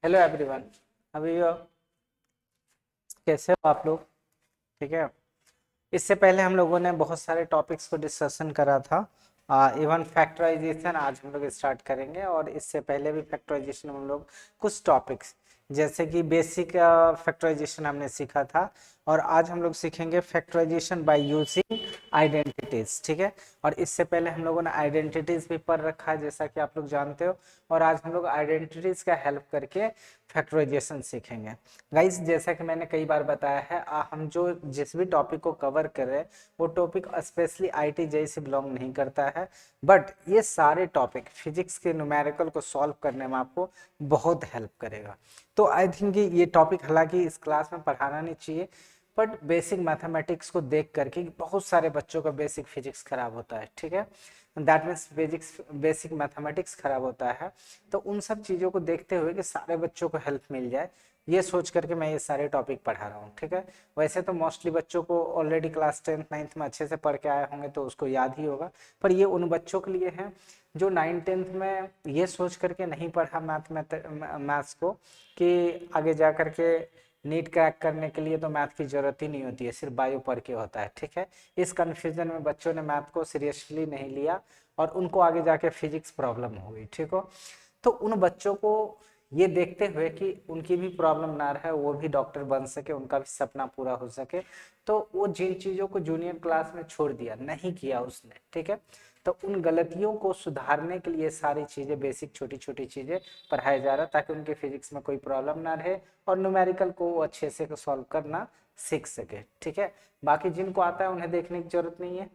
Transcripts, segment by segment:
Hello everyone. अभी कैसे हो आप लोग? ठीक है। इससे पहले हम लोगों ने बहुत सारे टॉपिक्स को डिस्कशन करा था। इवन फैक्टराइजेशन आज हम लोग स्टार्ट करेंगे, और इससे पहले भी फैक्टराइजेशन हम लोग कुछ टॉपिक्स जैसे कि बेसिक फैक्टराइजेशन हमने सीखा था। और आज हम लोग सीखेंगे फैक्टराइजेशन बाय यूजिंग आइडेंटिटीज। ठीक है। और इससे पहले हम लोगों ने आइडेंटिटीज भी पढ़ रखा है, जैसा कि आप लोग जानते हो। और आज हम लोग आइडेंटिटीज का हेल्प करके फैक्टराइजेशन सीखेंगे। गाइस, जैसा कि मैंने कई बार बताया है, हम जो जिस भी टॉपिक को कवर कर रहे हैं वो टॉपिक स्पेशली आईटी जेई से बिलोंग नहीं करता है। बट ये सारे टॉपिक फिजिक्स के न्यूमेरिकल को सॉल्व करने में आपको बहुत हेल्प करेगा। तो आई थिंक ये टॉपिक हालांकि इस क्लास में पढ़ाना नहीं चाहिए, बट बेसिक मैथमेटिक्स को देख करके बहुत सारे बच्चों का बेसिक फिजिक्स खराब होता है। ठीक है। That means physics basic mathematics खराब होता है। तो उन सब चीज़ों को देखते हुए कि सारे बच्चों को हेल्प मिल जाए, ये सोच करके मैं ये सारे टॉपिक पढ़ा रहा हूँ। ठीक है। वैसे तो मोस्टली बच्चों को ऑलरेडी क्लास 10th 9th में अच्छे से पढ़ के आए होंगे तो उसको याद ही होगा। पर ये उन बच्चों के लिए है जो 9th 10th में ये सोच करके नहीं पढ़ा मैथ्स को कि आगे जा करके नीट क्रैक करने के लिए तो मैथ की जरूरत ही नहीं होती है, सिर्फ बायो पढ़ के होता है। ठीक है। इस कन्फ्यूजन में बच्चों ने मैथ को सीरियसली नहीं लिया और उनको आगे जाके फिजिक्स प्रॉब्लम हो गई। ठीक हो। तो उन बच्चों को ये देखते हुए कि उनकी भी प्रॉब्लम ना रहे, वो भी डॉक्टर बन सके, उनका भी सपना पूरा हो सके, तो वो जिन चीज़ों को जूनियर क्लास में छोड़ दिया, नहीं किया उसने। ठीक है। तो उन गलतियों को सुधारने के लिए सारी चीज़ें, बेसिक छोटी छोटी चीज़ें पढ़ाया जा रहा है, ताकि उनके फिजिक्स में कोई प्रॉब्लम ना रहे और न्यूमेरिकल को वो अच्छे से सॉल्व करना सीख सके। ठीक है। बाकी जिनको आता है उन्हें देखने की जरूरत नहीं है।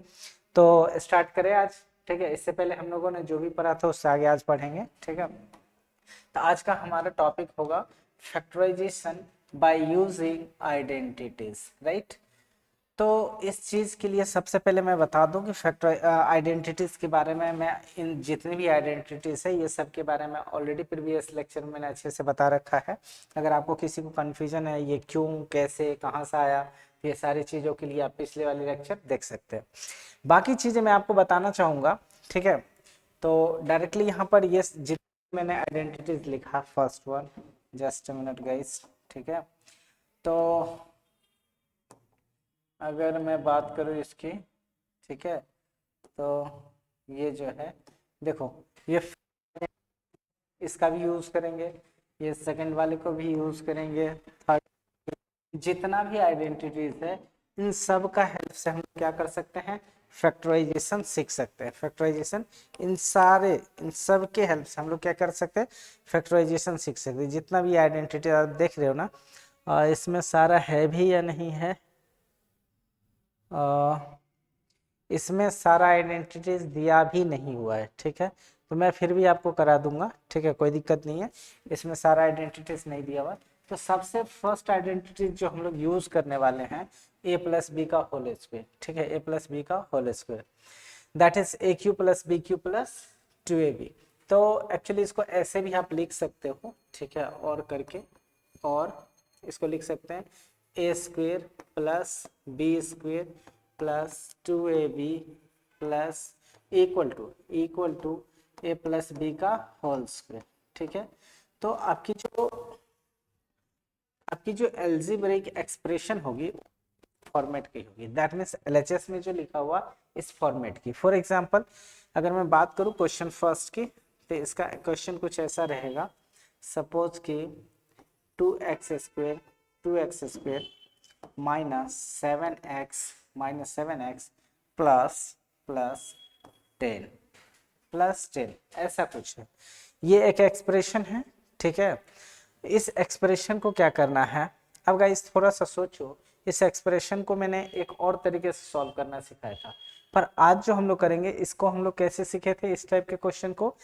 तो स्टार्ट करें आज। ठीक है। इससे पहले हम लोगों ने जो भी पढ़ा था उससे आगे आज पढ़ेंगे। ठीक है। तो आज का हमारा टॉपिक होगा factorization by using identities. Right. तो इस चीज के लिए सबसे पहले मैं बता दूं कि फैक्टर आइडेंटिटीज के बारे में, मैं इन जितनी भी आइडेंटिटीज है ये सब के बारे में ऑलरेडी प्रीवियस लेक्चर में मैंने अच्छे से बता रखा है। अगर आपको किसी को कंफ्यूजन है ये क्यों कैसे कहाँ से आया, ये सारी चीज़ों के लिए आप पिछले वाले लेक्चर देख सकते हैं। बाकी चीज़ें मैं आपको बताना चाहूँगा। ठीक है। तो डायरेक्टली यहाँ पर ये जितने मैंने आइडेंटिटीज लिखा, first one, just a minute guys. ठीक है। तो अगर मैं बात करूँ इसकी, ठीक है, तो ये जो है, देखो, ये इसका भी यूज करेंगे, ये सेकंड वाले को भी यूज करेंगे, थर्ड, जितना भी आइडेंटिटीज है इन सब का हेल्प से हम क्या कर सकते हैं, फैक्टराइजेशन सीख सकते हैं। फैक्टराइजेशन इन सब के हेल्प से हम लोग क्या कर सकते हैं, फैक्टराइजेशन सीख सकते हैं। जितना भी आइडेंटिटी आप देख रहे हो ना, इसमें सारा है भी या नहीं है, इसमें सारा आइडेंटिटीज दिया भी नहीं हुआ है। ठीक है। तो मैं फिर भी आपको करा दूंगा। ठीक है, कोई दिक्कत नहीं है। इसमें सारा आइडेंटिटीज नहीं दिया हुआ। तो सबसे फर्स्ट आइडेंटिटी जो हम लोग यूज करने वाले हैं, ए प्लस बी का होल स्क्वायर। ठीक है, ए प्लस बी का whole square, that is a q plus b q plus 2ab। तो एक्चुअली इसको ऐसे भी आप लिख सकते हो। ठीक है, और करके, और इसको लिख सकते हैं A square plus B square plus 2ab plus equal to A plus B का होल स्क्वायर। ठीक है। तो आपकी जो एल्जेब्रिक एक्सप्रेशन होगी फॉर्मेट की होगी, दैट मीन्स एलएचएस में जो लिखा हुआ इस फॉर्मेट की। फॉर एग्जांपल, अगर मैं बात करूं क्वेश्चन फर्स्ट की, तो इसका क्वेश्चन कुछ ऐसा रहेगा, सपोज कि 2x square minus 7x plus plus 10 ऐसा कुछ है। ये एक एक्सप्रेशन है। ठीक है। इस एक्सप्रेशन को क्या करना है, अब गाइस थोड़ा सा सोचो, इस एक्सप्रेशन को मैंने एक और तरीके से सॉल्व करना सिखाया था, पर आज जो हम लोग करेंगे इसको हम लोग कैसे सीखे थे इस टाइप के क्वेश्चन को,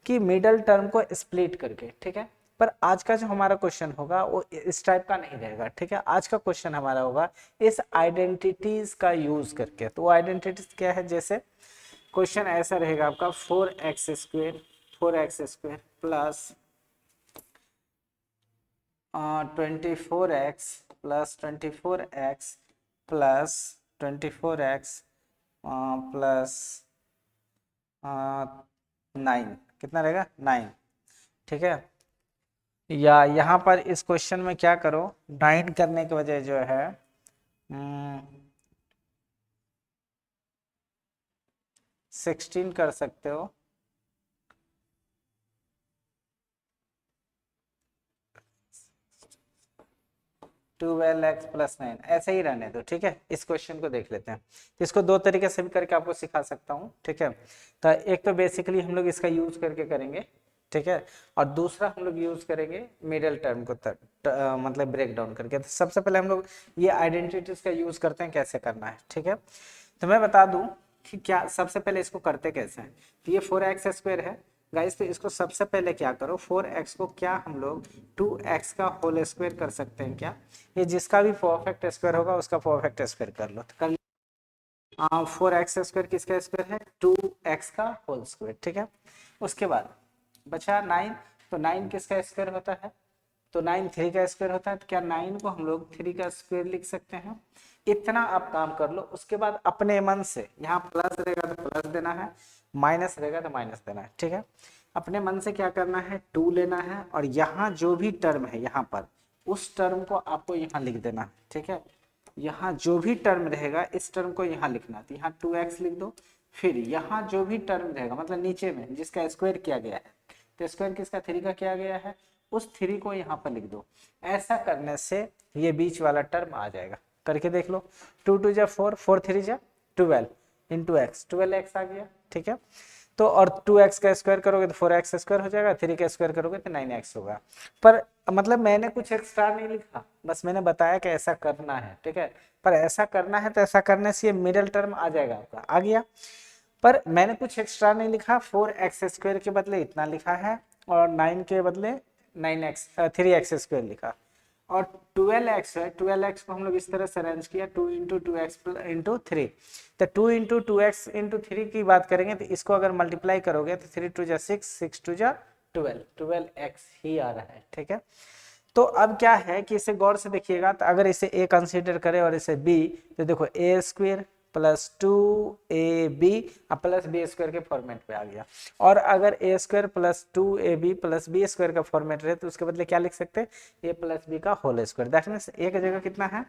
कि मिडल टर्म को स्प्लिट करके। ठीक है। पर आज का जो हमारा क्वेश्चन होगा वो इस टाइप का नहीं रहेगा। ठीक है। आज का क्वेश्चन हमारा होगा इस आइडेंटिटीज का यूज करके। तो आइडेंटिटीज क्या है, जैसे क्वेश्चन ऐसा रहेगा आपका, 4x square plus 24x plus 24x plus 9, कितना रहेगा 9। ठीक है। या यहाँ पर इस क्वेश्चन में क्या करो, 9 करने के वजह जो है 16 कर सकते हो, 12x+9 ऐसे ही रहने दो, ठीक है। इस क्वेश्चन को देख लेते हैं, तो इसको दो तरीके से भी करके आपको सिखा सकता हूँ, ठीक है। तो एक तो बेसिकली हम लोग इसका यूज करके करेंगे, ठीक है, और दूसरा हम लोग यूज करेंगे मिडिल टर्म को मतलब ब्रेक डाउन करके। तो सबसे पहले हम लोग ये आइडेंटिटीज का यूज करते हैं, कैसे करना है, ठीक है। तो मैं बता दूं कि क्या सबसे पहले इसको करते कैसे हैं। तो ये 4x² है गाइस, तो इसको सबसे पहले क्या करो, 4x को क्या हम लोग 2x का होल स्क्वायर कर सकते हैं क्या, ये जिसका भी परफेक्ट स्क्वायर होगा उसका परफेक्ट स्क्वायर कर लो। तो कर 4x² किसका स्क्वायर है, 2x का होल स्क्वायर, ठीक है। उसके बाद बचा 9, तो 9 किसका स्क्वायर होता है, तो 9 3 का स्क्वायर होता है। तो क्या 9 को हम लोग 3 का स्क्वायर लिख सकते हैं। इतना आप काम कर लो, उसके बाद अपने मन से यहाँ प्लस रहेगा तो प्लस देना है, माइनस रहेगा तो माइनस देना है, ठीक है। अपने मन से क्या करना है, 2 लेना है, और यहाँ जो भी टर्म है यहाँ पर उस टर्म को आपको यहाँ लिख देना है, ठीक है। यहाँ जो भी टर्म रहेगा इस टर्म को यहाँ लिखना है, तो यहाँ 2x लिख दो। फिर यहाँ जो भी टर्म रहेगा मतलब नीचे में जिसका स्क्वायर किया गया है, तो स्क्वायर किसका 3 का किया गया है, उस 3 को यहाँ पर लिख दो। ऐसा करने से ये बीच वाला टर्म आ जाएगा, करके देख लो। 2 2 जा 4, 4 3 जा 12 इंटू एक्स, 12x आ गया, ठीक है। तो और 2x का स्क्वायर करोगे तो 4x स्क्वायर हो जाएगा, 3 का स्क्वायर करोगे तो 9x होगा। पर मतलब मैंने कुछ एक्स्ट्रा नहीं लिखा, बस मैंने बताया कि ऐसा करना है, ठीक है। पर ऐसा करना है तो ऐसा करने से ये मिडिल टर्म आ जाएगा, आपका आ गया। पर मैंने कुछ एक्स्ट्रा नहीं लिखा, 4x² के बदले इतना लिखा है, और 9 के बदले 3x² लिखा। और 12x है, 12x को हम लोग इस तरह से अरेंज किया, 2 इंटू 2x इंटू 3। तो 2 इंटू 2x इंटू 3 की बात करेंगे तो इसको अगर मल्टीप्लाई करोगे तो 3 2 जा 6, 6 2 जा 12, 12x ही आ रहा है, ठीक है। तो अब क्या है कि इसे गौर से देखिएगा, तो अगर इसे a कंसीडर करें और इसे b, तो देखो a² plus 2ab plus b² के फॉर्मेट पे आ गया। और अगर a² plus 2ab plus b² का फॉर्मेट रहे तो उसके बदले क्या लिख सकते हैं, a प्लस b का whole square. That means a की जगह कितना है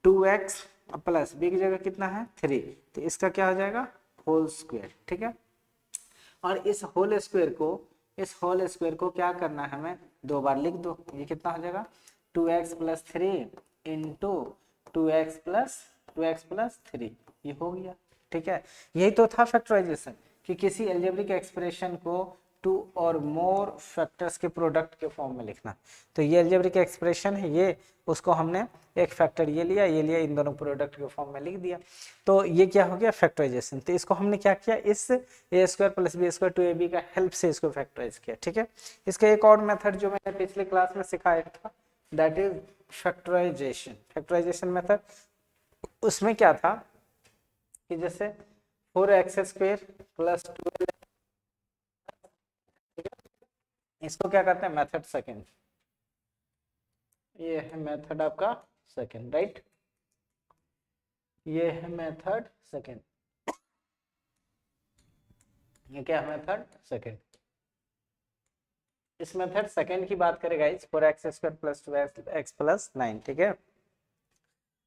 2x प्लस b की जगह कितना है 3, तो इसका क्या हो जाएगा होल स्क्वायर, ठीक है। और इस होल स्क्वायर को क्या करना है, हमें दो बार लिख दो। ये कितना हो जाएगा 2x plus 3 into 2x plus 3, ये हो गया, ठीक है। यही तो था फैक्टराइजेशन, कि किसी एल्जेब्रिक एक्सप्रेशन को 2 और मोर फैक्टर्स के प्रोडक्ट के फॉर्म में लिखना। तो ये एल्जेब्रिक एक्सप्रेशन है, ये उसको हमने एक फैक्टर ये लिया, इन दोनों प्रोडक्ट के फॉर्म में लिख दिया। तो ये क्या हो गया फैक्टराइजेशन। तो इसको हमने क्या किया, इस a² प्लस b² 2ab का हेल्प से इसको फैक्टराइज किया, ठीक है। इसका एक और मेथड जो मैंने पिछले क्लास में सिखाया था, दैट इज फैक्टराइजेशन मेथड। उसमें क्या था कि जैसे 4x² प्लस 12, इसको क्या करते हैं मेथड सेकेंड, ये है मेथड आपका सेकेंड, राइट, ये है मेथड सेकेंड, ये क्या है मेथड सेकेंड। इस मेथड सेकेंड की बात करें guys, 4x² plus 2x plus 9, ठीक है।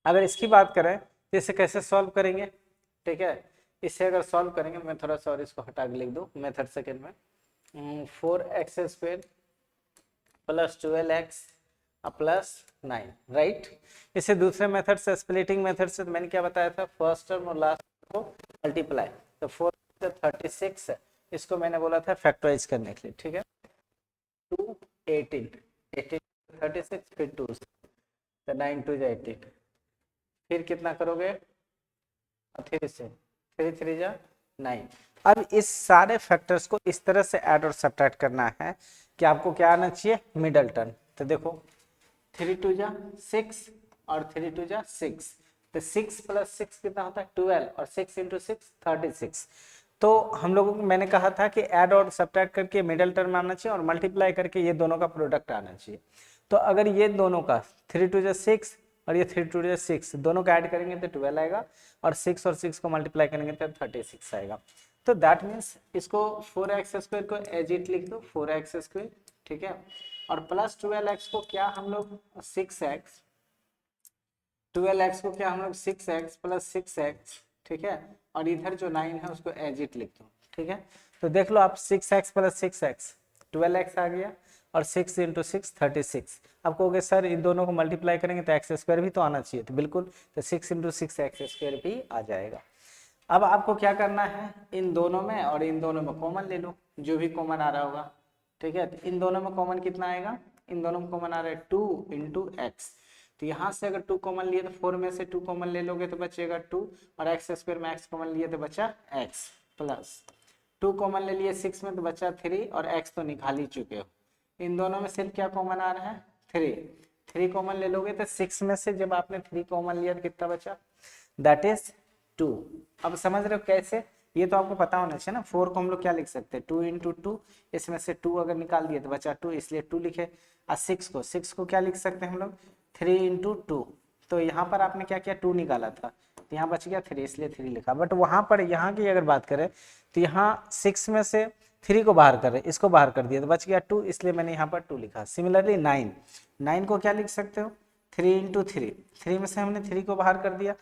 अगर इसकी बात करें तो इसे कैसे सॉल्व करेंगे, ठीक है। इसे अगर सॉल्व करेंगे, मैं थोड़ा सा और इसको हटा के लिख दूं मेथड सेकेंड में, 4x² plus 12x plus 9, right. इसे दूसरे मेथड से, स्प्लिटिंग मेथड से, मैंने क्या बताया था, फर्स्ट टर्म और लास्ट को मल्टीप्लाई, तो 4 36, इसको मैंने बोला था फैक्टराइज करने के लिए, ठीक है। 2 18, 18 36, फिर 2 तो 9 2 18, फिर कितना करोगे 3 से 3 3 जा 9। अब इस सारे फैक्टर्स को इस तरह से ऐड और सब्ट्रैक्ट करना है कि आपको क्या आना चाहिए मिडल टर्म। तो देखो 3 2 जा 6 और 3 2 जा 6, तो 6 प्लस 6 कितना होता है 12, और 6 इंटू 6 36। तो हम लोगों को मैंने कहा था कि ऐड और सब्ट्रैक्ट करके मिडिल टर्म आना चाहिए और मल्टीप्लाई करके ये दोनों का प्रोडक्ट आना चाहिए। तो अगर ये दोनों का 3 2 जा 6 और ये 3 2 जा 6 दोनों का ऐड करेंगे तो 12 आएगा, और 6 और 6 को मल्टीप्लाई करेंगे तो 36 आएगा। तो दैट मीन्स इसको 4x² को एज इट लिख दो 4x², ठीक है। और प्लस 12x को क्या हम लोग 6x, 12x को क्या हम लोग 6x प्लस 6x, ठीक है, और इधर जो 9 है उसको एज इट लिख दो, ठीक है। तो देख लो आप 6x प्लस 6x 12x आ गया और 6 इंटू 6 36। अब कहोगे सर इन दोनों को मल्टीप्लाई करेंगे तो एक्स स्क्वायर भी तो आना चाहिए, तो बिल्कुल, तो 6 इंटू 6 एक्स स्क्वायर भी आ जाएगा। अब आपको क्या करना है, इन दोनों में और इन दोनों में कॉमन ले लो, जो भी कॉमन आ रहा होगा, ठीक है। तो इन दोनों में कॉमन कितना आएगा, इन दोनों में कॉमन आ रहा है 2 इंटू एक्स, तो यहाँ से अगर 2 कॉमन लिए तो 4 में से 2 कॉमन ले लोगे तो बचेगा 2, और एक्स स्क्वायर में एक्स कॉमन लिए तो बचा एक्स, प्लस 2 कॉमन ले लिए 6 में तो बचा 3, और एक्स तो निकाल ही चुके हो। इन दोनों में सिर्फ क्या कॉमन आ रहा है 3 कॉमन ले लोगे तो 6 में से जब आपने 3 कॉमन लिया तो कितना बचा, दैट इज 2। अब समझ रहे हो कैसे, ये तो आपको पता होना चाहिए ना। 4 को हम लोग क्या लिख सकते हैं 2 इंटू 2, इसमें से 2 अगर निकाल दिए तो बचा 2, इसलिए 2 लिखे। और 6 को क्या लिख सकते हैं हम लोग 3 इंटू 2, तो यहाँ पर आपने क्या किया 2 निकाला था, तो यहाँ बच गया 3, इसलिए 3 लिखा। बट वहाँ पर यहाँ की अगर बात करें तो यहाँ 6 में से 3 को बाहर करें, इसको बाहर कर दिया तो बच गया 2, इसलिए मैंने यहाँ पर 2 लिखा। सिमिलरली 9 को क्या लिख सकते हो 3 इंटू 3 में से हमने 3 को बाहर कर दिया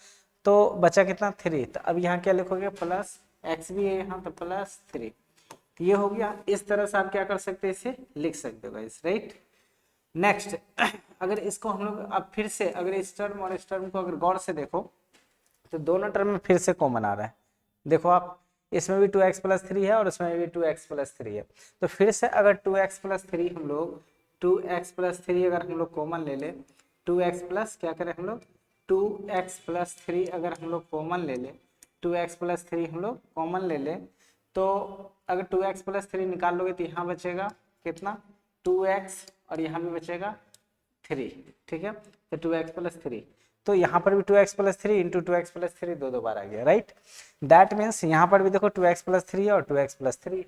तो बचा कितना 3, तो अब यहाँ क्या लिखोगे प्लस एक्स भी है यहाँ तो प्लस 3, तो ये हो गया। इस तरह से आप क्या कर सकते हैं, इसे लिख सकते हो गाइस, राइट। नेक्स्ट अगर इसको हम लोग अब फिर से अगर इस टर्म और इस टर्म को अगर गौर से देखो तो दोनों टर्म में फिर से कॉमन आ रहा है। देखो आप इसमें भी 2x प्लस 3 है और इसमें भी 2x प्लस 3 है, तो फिर से अगर 2x प्लस 3 हम लोग 2x प्लस 3 अगर हम लोग कॉमन ले ले, 2x प्लस क्या करें हम लोग 2x प्लस 3 अगर हम लोग कॉमन ले ले, 2x प्लस 3 हम लोग कॉमन ले ले, तो अगर 2x प्लस 3 निकाल लोगे तो यहाँ बचेगा कितना 2x और यहाँ भी बचेगा 3, ठीक है। तो 2x प्लस 3, तो यहाँ पर भी 2x plus 3 into 2x plus 3 दो बार आ गया, राइट। दैट मीन्स यहाँ पर भी देखो 2x प्लस 3 और 2x प्लस 3,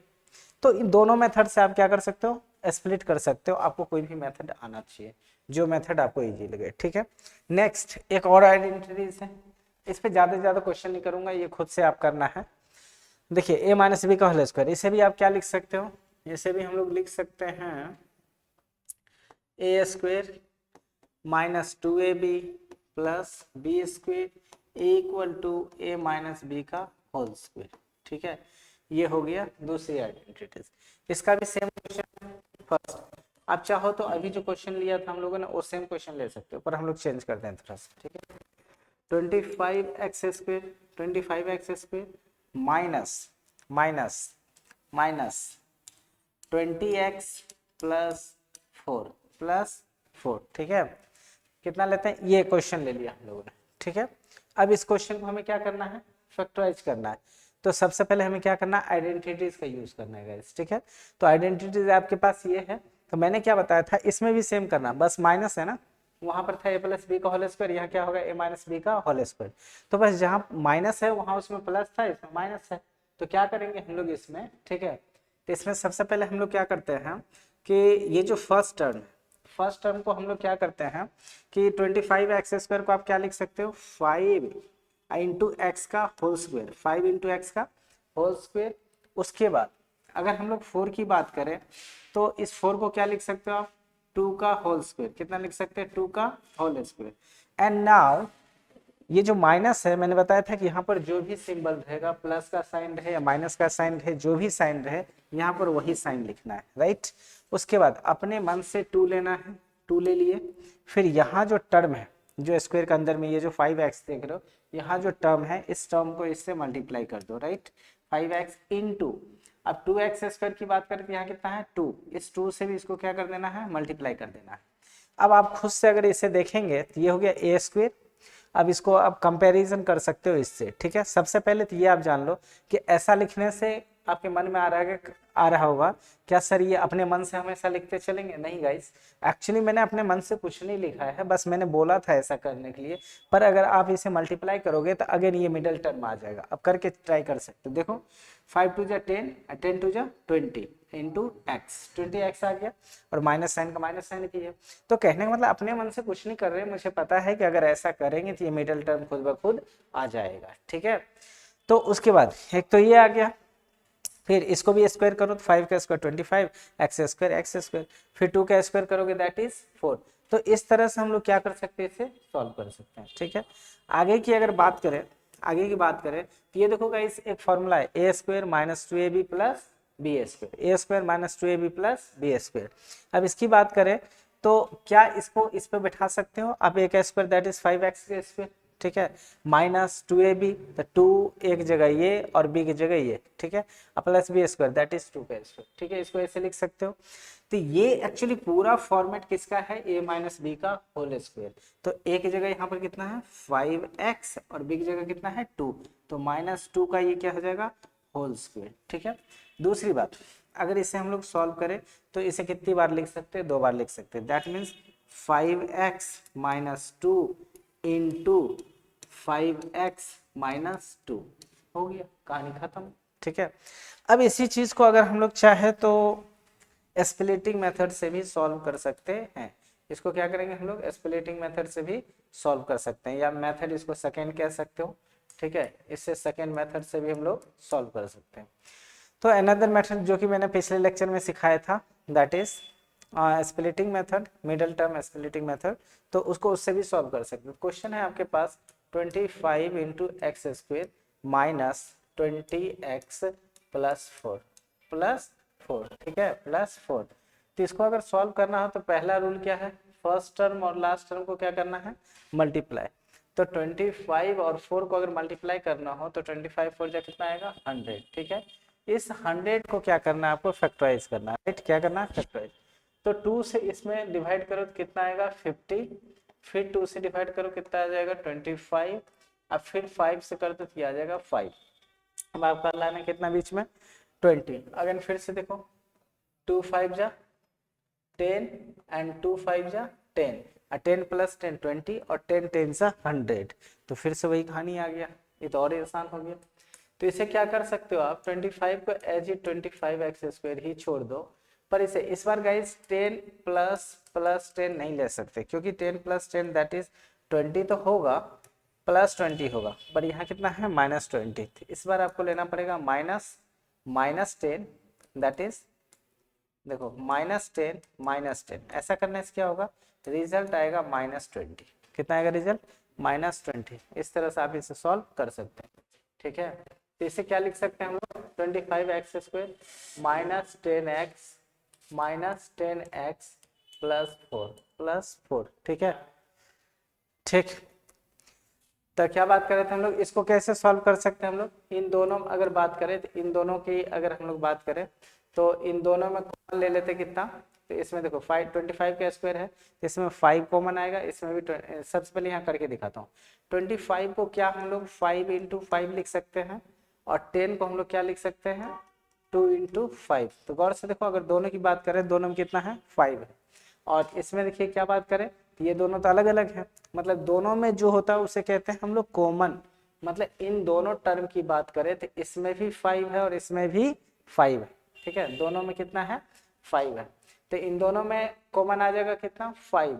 तो इन दोनों मेथड से आप क्या कर सकते हो स्प्लिट कर सकते हो। आपको कोई भी मेथड आना चाहिए, जो मेथड आपको इजी लगे, ठीक है। नेक्स्ट एक और आइडेंटिटीज है, इस पे ज्यादा से ज्यादा क्वेश्चन नहीं करूंगा, ये खुद से आप करना है। देखिए a माइनस बी का होल स्क्वायर, इसे भी आप क्या लिख सकते हो, इसे भी हम लोग लिख सकते हैं A square minus 2ab plus B square equal to A minus B का होल स्क्वायर, ठीक है। ये हो गया दूसरी आइडेंटिटीज। इसका भी सेम क्वेश्चन फर्स्ट, आप चाहो तो अभी जो क्वेश्चन लिया था हम लोगों ने वो सेम क्वेश्चन ले सकते हो, पर हम लोग चेंज करते हैं थोड़ा सा, ठीक है। 25x square minus minus minus 20x plus 4, ठीक है। कितना लेते हैं, ये क्वेश्चन ले लिया हम लोगों ने, ठीक है। अब इस क्वेश्चन को हमें क्या करना है फैक्टराइज करना है, तो सबसे पहले हमें क्या करना है आइडेंटिटीज का यूज करना है गाइस, ठीक है। तो आइडेंटिटीज आपके पास ये है, तो मैंने क्या बताया था इसमें भी सेम करना, बस माइनस है ना, वहां पर था ए प्लस बी का होल स्क्वायर, यहाँ क्या होगा ए माइनस बी का होल स्क्वायर, तो बस जहाँ माइनस है वहां उसमें प्लस था, इसमें माइनस है, तो क्या करेंगे हम लोग इसमें, ठीक है। तो इसमें सबसे पहले हम लोग क्या करते हैं कि ये जो फर्स्ट टर्म को हम लोग क्या करते हैं कि 25x स्क्वायर को आप क्या लिख सकते हो 5 इंटू एक्स का होल स्क्वायर, 5 इंटू एक्स का होल स्क्वायर। उसके बाद अगर हम लोग 4 की बात करें तो इस 4 को क्या लिख सकते हो आप 2 का होल स्क्वायर, कितना लिख सकते हैं 2 का होल स्क्वायर। एंड नाउ ये जो माइनस है मैंने बताया था कि यहाँ पर जो भी सिंबल रहेगा प्लस का साइन रहे या माइनस का साइन रहे, जो भी साइन रहे यहाँ पर वही साइन लिखना है, राइट। उसके बाद अपने मन से 2 लेना है, 2 ले लिए, फिर यहाँ जो टर्म है जो स्क्वायर के अंदर में ये जो 5x देख रहे हो, यहाँ जो टर्म है इस टर्म को इससे मल्टीप्लाई कर दो, राइट। 5x इंटू अब 2x स्क्वायर की बात करें तो यहाँ कितना है 2, इस 2 से भी इसको क्या कर देना है मल्टीप्लाई कर देना है। अब आप खुद से अगर इसे देखेंगे तो ये हो गया ए स्क्वायर। अब इसको आप कंपैरिजन कर सकते हो इससे, ठीक है। सबसे पहले तो ये आप जान लो कि ऐसा लिखने से आपके मन में आ रहा होगा क्या सर ये अपने मन से हमेशा लिखते चलेंगे, नहीं गाइस, एक्चुअली मैंने अपने मन से कुछ नहीं लिखा है, बस मैंने बोला था ऐसा करने के लिए, पर अगर आप इसे मल्टीप्लाई करोगे तो अगेन ये मिडिल टर्म आ जाएगा। अब करके ट्राई कर सकते हो, देखो 5 टू जा 10, 10 टू जा 20 इंटू एक्स, 20x आ गया और माइनस साइन का माइनस साइन की है। तो कहने का मतलब अपने मन से कुछ नहीं कर रहे, मुझे पता है कि अगर ऐसा करेंगे तो ये मिडिल टर्म खुद ब खुद आ जाएगा, ठीक है। तो उसके बाद एक तो ये आ गया, फिर इसको भी स्क्वायर करो तो 5 का स्क्वायर 25, एक्स स्क्वायर, फिर 2 का स्क्वायर करोगे दैट इज 4। तो इस तरह से हम लोग क्या कर सकते हैं, इसे सॉल्व कर सकते हैं। ठीक है, आगे की अगर बात करें, आगे की बात करें तो ये देखो गाइस एक फॉर्मूला है A square minus 2ab plus B square, A square minus 2ab plus B square. अब इसकी बात करें तो क्या इसको इस पे बैठा सकते हो आप, ए का square that is 5x square. ठीक है, माइनस 2ab तो 2 एक जगह ये और b की जगह ये। ठीक है, plus B square that is 2 का स्क्वायर। ठीक है, इसको ऐसे लिख सकते हो। तो ये एक्चुअली पूरा फॉर्मेट किसका है, a माइनस बी का होल स्क्वायर। तो a की जगह यहाँ पर कितना है 5x और b की जगह कितना है 2, तो माइनस 2 का ये क्या हो जाएगा होल स्क्वायर। ठीक है, दूसरी बात, अगर इसे हम लोग सॉल्व करें तो इसे कितनी बार लिख सकते हैं, 2 बार लिख सकते हैं। That means 5x minus 2 into 5x minus 2 हो गया, कहानी खत्म। ठीक है, अब इसी चीज को अगर हम लोग चाहे तो स्प्लिटिंग मेथड से भी सॉल्व कर सकते हैं। इसको क्या करेंगे हम लोग, स्प्लिटिंग मेथड से भी सॉल्व कर सकते हैं, या मेथड इसको सेकेंड कह सकते हो। ठीक है, इससे सेकेंड मेथड से भी हम लोग सॉल्व कर सकते हैं। तो अनदर मेथड जो कि मैंने पिछले लेक्चर में सिखाया था that is splitting method, middle term splitting method, तो उसको उससे भी सॉल्व कर सकते हैं। क्वेश्चन है आपके पास 25 into x square minus 20x plus 4। ठीक है, प्लस 4। तो इसको अगर सॉल्व करना हो तो पहला रूल क्या है, फर्स्ट टर्म और लास्ट टर्म को क्या करना है, मल्टीप्लाई। तो 25 और 4 को अगर मल्टीप्लाई करना हो तो 25 4 जा कितना आएगा 100। ठीक है, इस 100 को क्या करना है आपको, फैक्टराइज करना है। राइट, क्या करना है, फैक्टराइज। तो 2 से इसमें डिवाइड करो तो कितना आएगा 50, फिर 2 से डिवाइड करो कितना आ जाएगा 25, अब फिर 5 से कर दो तो आ जाएगा 5। अब आपका लाना कितना बीच में 20। अगेन फिर से देखो 2 5 जा 10 एंड 2 5 जा 10, 10 प्लस 10 20 और 10 10 जा 100। तो फिर से वही कहानी आ गया, ये तो और आसान हो गया। तो इसे क्या कर सकते हो आप, 25 को एज इट 25x स्क्वायर ही छोड़ दो, पर इसे इस बार गाइस 10 प्लस 10 नहीं ले सकते, क्योंकि 10 प्लस 10 दैट इज 20 तो होगा, प्लस 20 होगा, पर यहाँ कितना है माइनस 20। इस बार आपको लेना पड़ेगा माइनस 10 दैट इज, देखो -10 ऐसा करने से क्या होगा, रिजल्ट आएगा -20। कितना आएगा रिजल्ट, -20। इस तरह से आप इसे सॉल्व कर सकते हैं। ठीक है, तो इसे क्या लिख सकते हैं हम लोग, 25x स्क्वायर -10x प्लस 4। ठीक है, ठीक। तो क्या बात कर रहे थे हम लोग, इसको कैसे सॉल्व कर सकते हैं हम लोग, इन दोनों अगर बात करें तो इन दोनों की अगर हम लोग बात करें तो इन दोनों में कॉमन ले लेते कितना, तो इसमें देखो 25 का स्क्वायर है, इसमें 5 कॉमन आएगा, इसमें भी सबसे पहले यहाँ करके दिखाता हूँ। 25 को क्या हम लोग 5 इंटू 5 लिख सकते हैं, और 10 को हम लोग क्या लिख सकते हैं 2 इंटू 5। तो गौर से देखो, अगर दोनों की बात करें दोनों में कितना है 5 है, और इसमें देखिए क्या बात करें, ये दोनों तो अलग अलग है, मतलब दोनों में जो होता है उसे कहते हैं हम लोग कॉमन। मतलब इन दोनों टर्म की बात करें तो इसमें भी 5 है और इसमें भी 5 है। ठीक है, दोनों में कितना है 5 है, तो इन दोनों में कॉमन आ जाएगा कितना 5।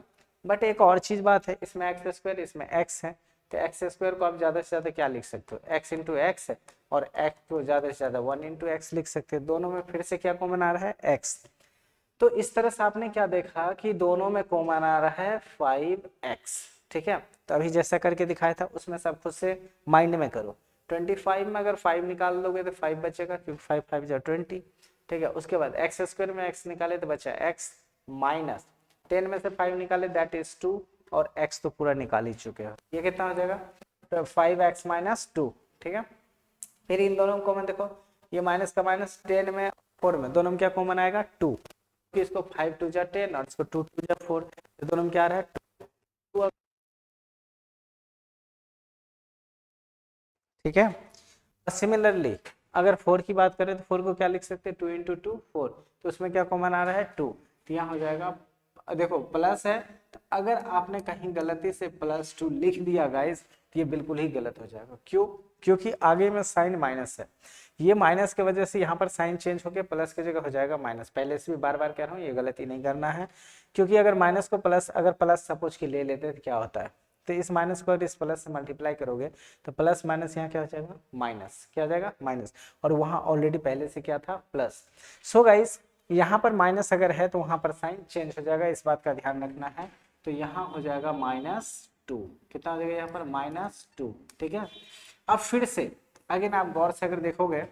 बट एक और चीज बात है, इसमें एक्स स्क्वायर इसमें एक्स है, तो एक्स स्क्वायर को आप ज्यादा से ज्यादा क्या लिख सकते हो, एक्स इंटू एक्स है, और एक्स को ज्यादा से ज्यादा 1 इंटू एक्स लिख सकते हैं। दोनों में फिर से क्या कॉमन आ रहा है एक्स। तो इस तरह से आपने क्या देखा कि दोनों में कॉमन आ रहा है 5x। ठीक है, तो अभी जैसा करके दिखाया था उसमें सब खुद से माइंड में करो। 25 में अगर 5 निकाल लोगे तो 5 बचेगा, क्योंकि 5 5 जा 20। ठीक है, उसके बाद एक्स स्क्वायर में x निकाले तो बचा x माइनस 10 में से 5 निकाले दैट इज 2, और x तो पूरा निकाल ही चुके हो, ये कितना हो जाएगा तो 5x माइनस 2। ठीक है, फिर इन दोनों में कॉमन देखो, ये माइनस का माइनस 10 में 4 में दोनों में क्या कॉमन आएगा 2, इसको 5 2 जा 10 और इसको 2 2 जा 4, तो दोनों में क्या आ रहा है 2। ठीक है, सिमिलरली अगर 4 की बात करें तो 4 को क्या लिख सकते हैं 2 इंटू 2 4, तो उसमें क्या कॉमन आ रहा है 2, तो यहाँ हो जाएगा देखो प्लस है, तो अगर आपने कहीं गलती से +2 लिख दिया गाइस तो ये बिल्कुल ही गलत हो जाएगा। क्यों, क्योंकि आगे में साइन माइनस है, ये माइनस की वजह से यहाँ पर साइन चेंज होकर प्लस की जगह हो जाएगा माइनस। पहले से भी बार बार कह रहा हूँ ये गलती नहीं करना है, क्योंकि अगर माइनस को प्लस, अगर प्लस सपोज की ले लेते तो क्या होता है, तो इस माइनस को अगर इस प्लस से मल्टीप्लाई करोगे तो प्लस माइनस यहाँ क्या हो जाएगा, माइनस, क्या हो जाएगा, माइनस, और वहाँ ऑलरेडी पहले से क्या था, प्लस। सो गाइस यहाँ पर माइनस अगर है तो वहाँ पर साइन चेंज हो जाएगा, इस बात का ध्यान रखना है। तो यहाँ हो जाएगा -2, कितना हो जाएगा यहाँ पर, -2, ठीक है। अब फिर से अगेन आप गौर से अगर देखोगे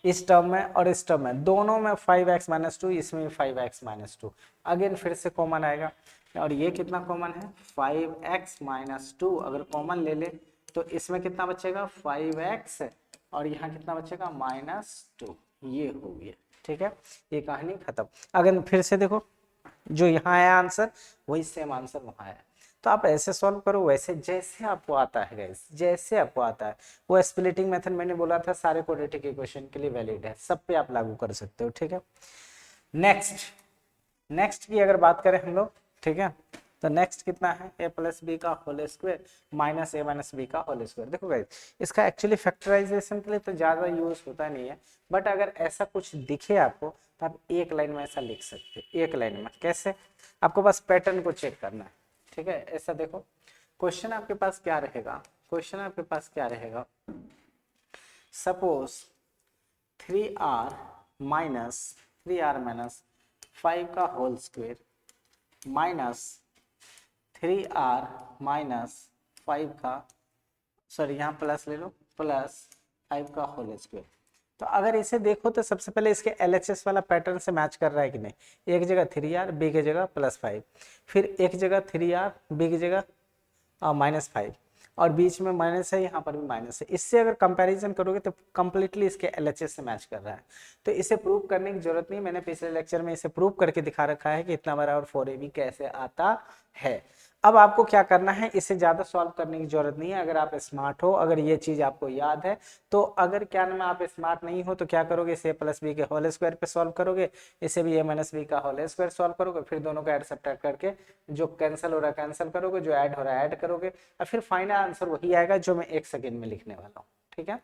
इस टर्म में और इस टर्म में, दोनों में 5x - 2, इसमें 5x - 2, अगेन फिर से कॉमन आएगा, और ये कितना कॉमन है, 5x - 2, अगर कॉमन ले ले तो इसमें कितना बचेगा, 5x, और यहाँ कितना बचेगा, -2, ये हो गया, ठीक है, ये कहानी खत्म। अगर फिर से देखो जो यहाँ आया आंसर वही सेम आंसर वहाँ आया, तो आप ऐसे सॉल्व करो, वैसे जैसे आपको आता है गाइस, जैसे आपको आता है। वो स्प्लिटिंग मेथड मैंने बोला था सारे क्वाड्रेटिक इक्वेशन के लिए वैलिड है, सब पे आप लागू कर सकते हो, ठीक है। नेक्स्ट की अगर बात करें हम लोग, ठीक है, तो नेक्स्ट कितना है, a + b का whole square minus a - b का होल स्क्वायर। देखो गाइस इसका एक्चुअली फैक्टराइजेशन के लिए तो ज़्यादा यूज होता नहीं है, बट अगर ऐसा कुछ दिखे आपको तो आप एक लाइन में ऐसा लिख सकते हो, एक लाइन में। कैसे, आपको बस पैटर्न को चेक करना है, ठीक है। ऐसा देखो क्वेश्चन आपके पास क्या रहेगा, क्वेश्चन आपके पास क्या रहेगा, सपोज 3r - 5 का होल स्क्वायर माइनस 3r - 5 का, सॉरी यहाँ प्लस ले लो, +5 का होल स्क्वायर। तो अगर इसे देखो तो सबसे पहले इसके LHS वाला पैटर्न से मैच कर रहा है कि नहीं, एक जगह 3r, बी की जगह +5, फिर एक जगह 3r, बी की जगह -5, और बीच में माइनस है, यहाँ पर भी माइनस है। इससे अगर कंपैरिजन करोगे तो कंप्लीटली इसके LHS से मैच कर रहा है, तो इसे प्रूव करने की जरूरत नहीं, मैंने पिछले लेक्चर में इसे प्रूव करके दिखा रखा है कि इतना बराबर 4ab कैसे आता है। अब आपको क्या करना है, इसे ज़्यादा सॉल्व करने की जरूरत नहीं है, अगर आप स्मार्ट हो, अगर ये चीज़ आपको याद है तो। अगर क्या नाम है आप स्मार्ट नहीं हो तो क्या करोगे, इसे a + b के होल स्क्वायर पे सॉल्व करोगे, इसे भी a - b का होल स्क्वायर सॉल्व करोगे, फिर दोनों का ऐड सब्ट्रैक्ट करके जो कैंसिल हो रहा है कैंसिल करोगे, जो ऐड हो रहा है ऐड करोगे, और फिर फाइनल आंसर वही आएगा जो मैं 1 सेकेंड में लिखने वाला हूँ, ठीक है।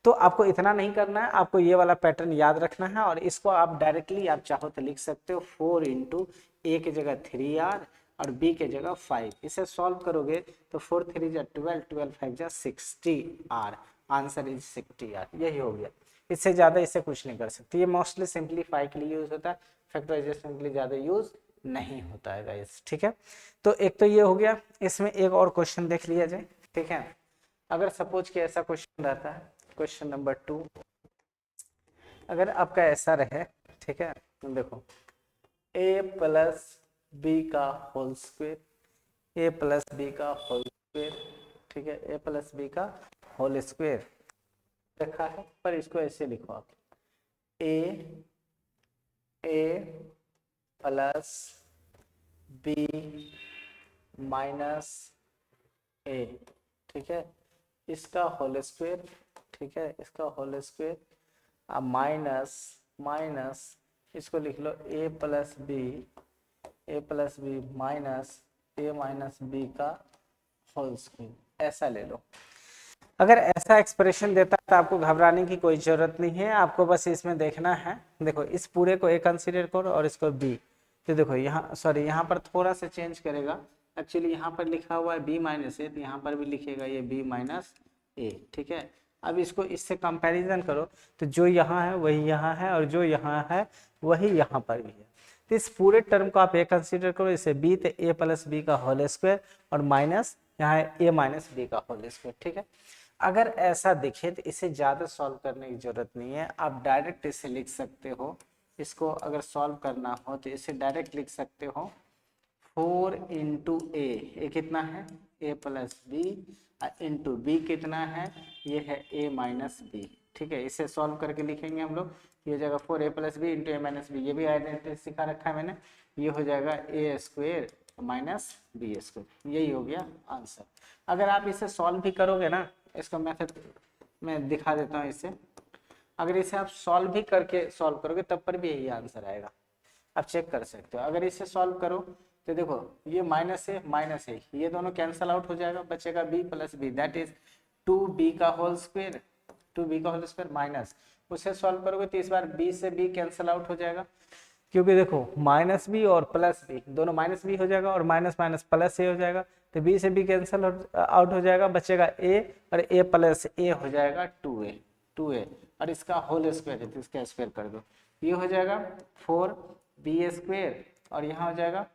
तो आपको इतना नहीं करना है, आपको ये वाला पैटर्न याद रखना है, और इसको आप डायरेक्टली आप चाहो तो लिख सकते हो 4 × a की जगह 3r और b के जगह 5। इसे सॉल्व करोगे तो 4 3 जा 12, 12 5 जा 60r, आंसर इज 60r, यही हो गया। इससे ज़्यादा इसे कुछ नहीं कर सकते, ये मोस्टली सिंप्लीफाई के लिए यूज होता है, फैक्टराइजेशन के लिए ज़्यादा यूज नहीं होता है गाइस, ठीक है। तो एक तो ये हो गया, इसमें एक और क्वेश्चन देख लिया जाए, ठीक है। अगर सपोज कि ऐसा क्वेश्चन रहता है, क्वेश्चन नंबर 2, अगर आपका ऐसा रहे, ठीक है, तो देखो a + b का होल स्क्वायर, a + b का होल स्क्वायर, ठीक है, a + b का होल स्क्वायर रखा है, पर इसको ऐसे लिखो आप, a + b - a, ठीक है, इसका होल स्क्वायर, ठीक है, इसका होल स्क्वायर, अब माइनस इसको लिख लो a + b minus a - b का होल स्क्वायर, ऐसा ले लो। अगर ऐसा एक्सप्रेशन देता है तो आपको घबराने की कोई जरूरत नहीं है, आपको बस इसमें देखना है, देखो इस पूरे को a कंसीडर करो और इसको b, तो देखो यहाँ सॉरी यहाँ पर थोड़ा सा चेंज करेगा, एक्चुअली यहाँ पर लिखा हुआ है b - a, तो यहाँ पर भी लिखेगा ये b - a, ठीक है। अब इसको इससे कंपैरिजन करो तो जो यहाँ है वही यहाँ है, और जो यहाँ है वही यहाँ पर भी है, तो इस पूरे टर्म को आप a कंसीडर करो, इसे b, तो a + b का होल स्क्वायर और माइनस यहाँ है a - b का होल स्क्वायर, ठीक है। अगर ऐसा दिखे तो इसे ज़्यादा सॉल्व करने की जरूरत नहीं है, आप डायरेक्ट इसे लिख सकते हो। इसको अगर सॉल्व करना हो तो इसे डायरेक्ट लिख सकते हो 4 × a, ये कितना है a + b इंटू b कितना है, ये है a - b, ठीक है। इसे सॉल्व करके लिखेंगे हम लोग, ये हो जाएगा 4a + b into a - b, ये भी आइडेंटिटी सिखा रखा है मैंने, ये हो जाएगा a² - b², यही हो गया आंसर। अगर आप इसे सॉल्व भी करोगे ना, इसका मेथड मैं दिखा देता हूँ इसे, अगर इसे आप सॉल्व भी करके सॉल्व करोगे तब पर भी यही आंसर आएगा, आप चेक कर सकते हो। अगर इसे सॉल्व करो तो देखो ये माइनस है, ये दोनों कैंसल आउट हो जाएगा, बचेगा b + b, that is 2b का होल स्क्वायर, 2b का होल स्क्वायर माइनस, उसे सॉल्व करोगे तो इस बार b से b कैंसल आउट हो जाएगा, क्योंकि देखो -b और +b दोनों -b हो जाएगा और माइनस माइनस प्लस ए हो जाएगा, तो बी से बी कैंसिल आउट हो जाएगा, बचेगा ए, और ए प्लस ए हो जाएगा 2a और इसका होल स्क्वायर है तो इसका स्क्वायर कर दो, ये हो जाएगा 4b² और यहाँ हो जाएगा,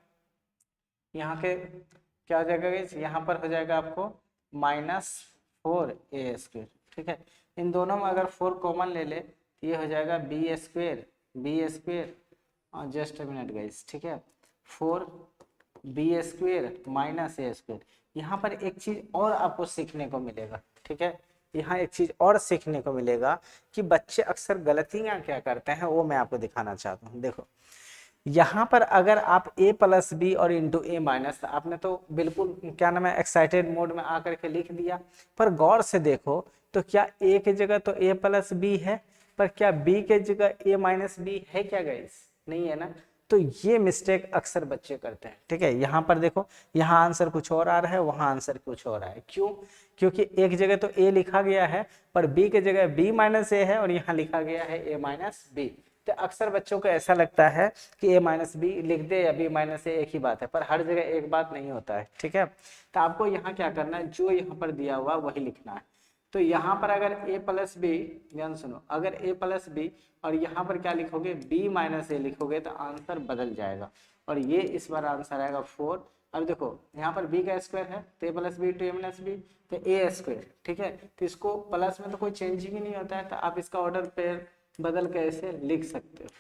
यहाँ के क्या हो जाएगा गाइस, यहाँ पर हो जाएगा आपको -4a²। ठीक है, इन दोनों में अगर 4 कॉमन ले ले तो ये हो जाएगा b² और जस्ट अ मिनट गाइस, ठीक है, 4b² -a²। यहाँ पर एक चीज और आपको सीखने को मिलेगा, ठीक है, यहाँ एक चीज और सीखने को मिलेगा कि बच्चे अक्सर गलतियां क्या करते हैं वो मैं आपको दिखाना चाहता हूँ। देखो यहाँ पर अगर आप a प्लस बी और इंटू ए माइनस, आपने तो बिल्कुल क्या नाम है एक्साइटेड मोड में आकर के लिख दिया, पर गौर से देखो तो क्या a की जगह तो a प्लस बी है, पर क्या b के जगह a माइनस बी है क्या गाइस, नहीं है ना। तो ये मिस्टेक अक्सर बच्चे करते हैं, ठीक है। यहाँ पर देखो, यहाँ आंसर कुछ और आ रहा है, वहाँ आंसर कुछ और है, क्यों, क्योंकि एक जगह तो a लिखा गया है पर b के जगह b माइनस ए है और यहाँ लिखा गया है a माइनस बी। तो अक्सर बच्चों को ऐसा लगता है कि a माइनस बी लिख दे या b माइनस ए एक ही बात है, पर हर जगह एक बात नहीं होता है, ठीक है। तो आपको यहाँ क्या करना है, जो यहाँ पर दिया हुआ वही लिखना है। तो यहाँ पर अगर a प्लस बी, ध्यान सुनो, अगर a प्लस बी और यहाँ पर क्या लिखोगे b माइनस ए लिखोगे तो आंसर बदल जाएगा, और ये इस बार आंसर आएगा 4। अब देखो यहाँ पर b का स्क्वायर है तो a plus b to a minus b तो a², ठीक है। तो इसको प्लस में तो कोई चेंजिंग ही नहीं होता है, तो आप इसका ऑर्डर पेयर बदल के ऐसे लिख सकते हो।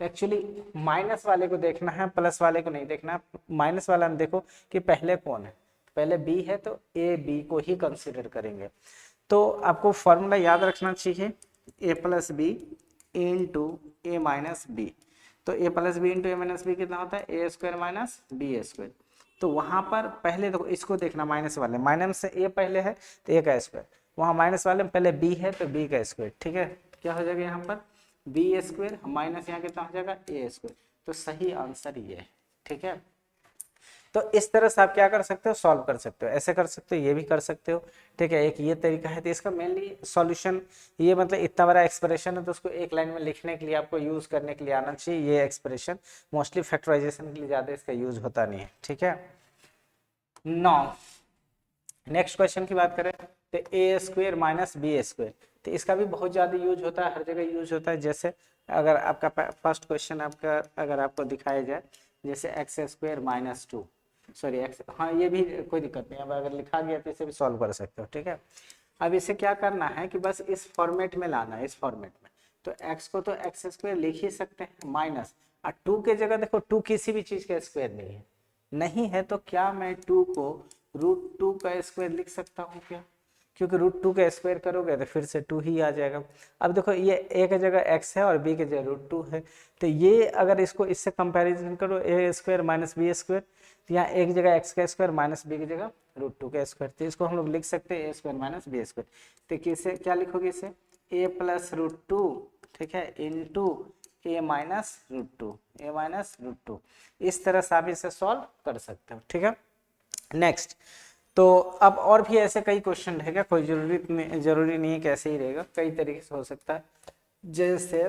तो एक्चुअली माइनस वाले को देखना है, प्लस वाले को नहीं देखना है। माइनस वाला में देखो कि पहले कौन है, पहले b है तो a b को ही कंसीडर करेंगे। तो आपको फॉर्मूला याद रखना चाहिए, a plus B into a minus b. तो a plus B into a minus b कितना होता है, a² माइनस b²। तो वहां पर पहले तो इसको देखना, माइनस वाले माइनस से a पहले है तो a का स्क्वायर, वहां माइनस वाले में पहले b है तो b का स्क्वायर, ठीक है। क्या हो जाएगा यहाँ पर b² माइनस यहाँ कितना हो जाएगा a²। तो सही आंसर ये है, ठीक है। तो इस तरह से आप क्या कर सकते हो, सॉल्व कर सकते हो, ऐसे कर सकते हो, ये भी कर सकते हो, ठीक है। एक ये तरीका है। तो इसका मेनली सॉल्यूशन ये, मतलब इतना बड़ा एक्सप्रेशन है तो उसको एक लाइन में लिखने के लिए आपको यूज करने के लिए आना चाहिए। ये एक्सप्रेशन मोस्टली फैक्टराइजेशन के लिए ज्यादा इसका यूज होता नहीं है, ठीक है। नाउ नेक्स्ट क्वेश्चन की बात करें तो a² माइनस b²। तो इसका भी बहुत ज्यादा यूज होता है, हर जगह यूज होता है। जैसे अगर आपका फर्स्ट क्वेश्चन आपका अगर आपको दिखाया जाए, जैसे x² माइनस 2, सॉरी x, हाँ ये भी कोई दिक्कत नहीं, अब अगर लिखा गया तो इसे भी सॉल्व कर सकते हो, ठीक है। अब इसे क्या करना है कि बस इस फॉर्मेट में लाना है, इस फॉर्मेट में। तो x को तो x² लिख ही सकते हैं, माइनस, और 2 के जगह देखो 2 किसी भी चीज का स्क्वायर नहीं है, नहीं है तो क्या मैं 2 को √2 का स्क्वायर लिख सकता हूँ क्या, क्योंकि √2 का स्क्वायर करोगे तो फिर से 2 ही आ जाएगा। अब देखो ये a की जगह x है और b की जगह √2 है, तो ये अगर इसको इससे कंपैरिजन करो a² माइनस b², तो यहाँ a की जगह x का स्क्वायर माइनस b की जगह √2 का स्क्वायर, तो इसको हम लोग लिख सकते हैं a² माइनस b²। तो किसे क्या लिखोगे, इसे a प्लस √2, ठीक है, इंटू a माइनस √2, इस तरह से आप इसे सॉल्व कर सकते हो, ठीक है। नेक्स्ट, तो अब और भी ऐसे कई क्वेश्चन रहेगा, कोई जरूरी नहीं है कि ऐसे ही रहेगा, कई तरीके से हो सकता है। जैसे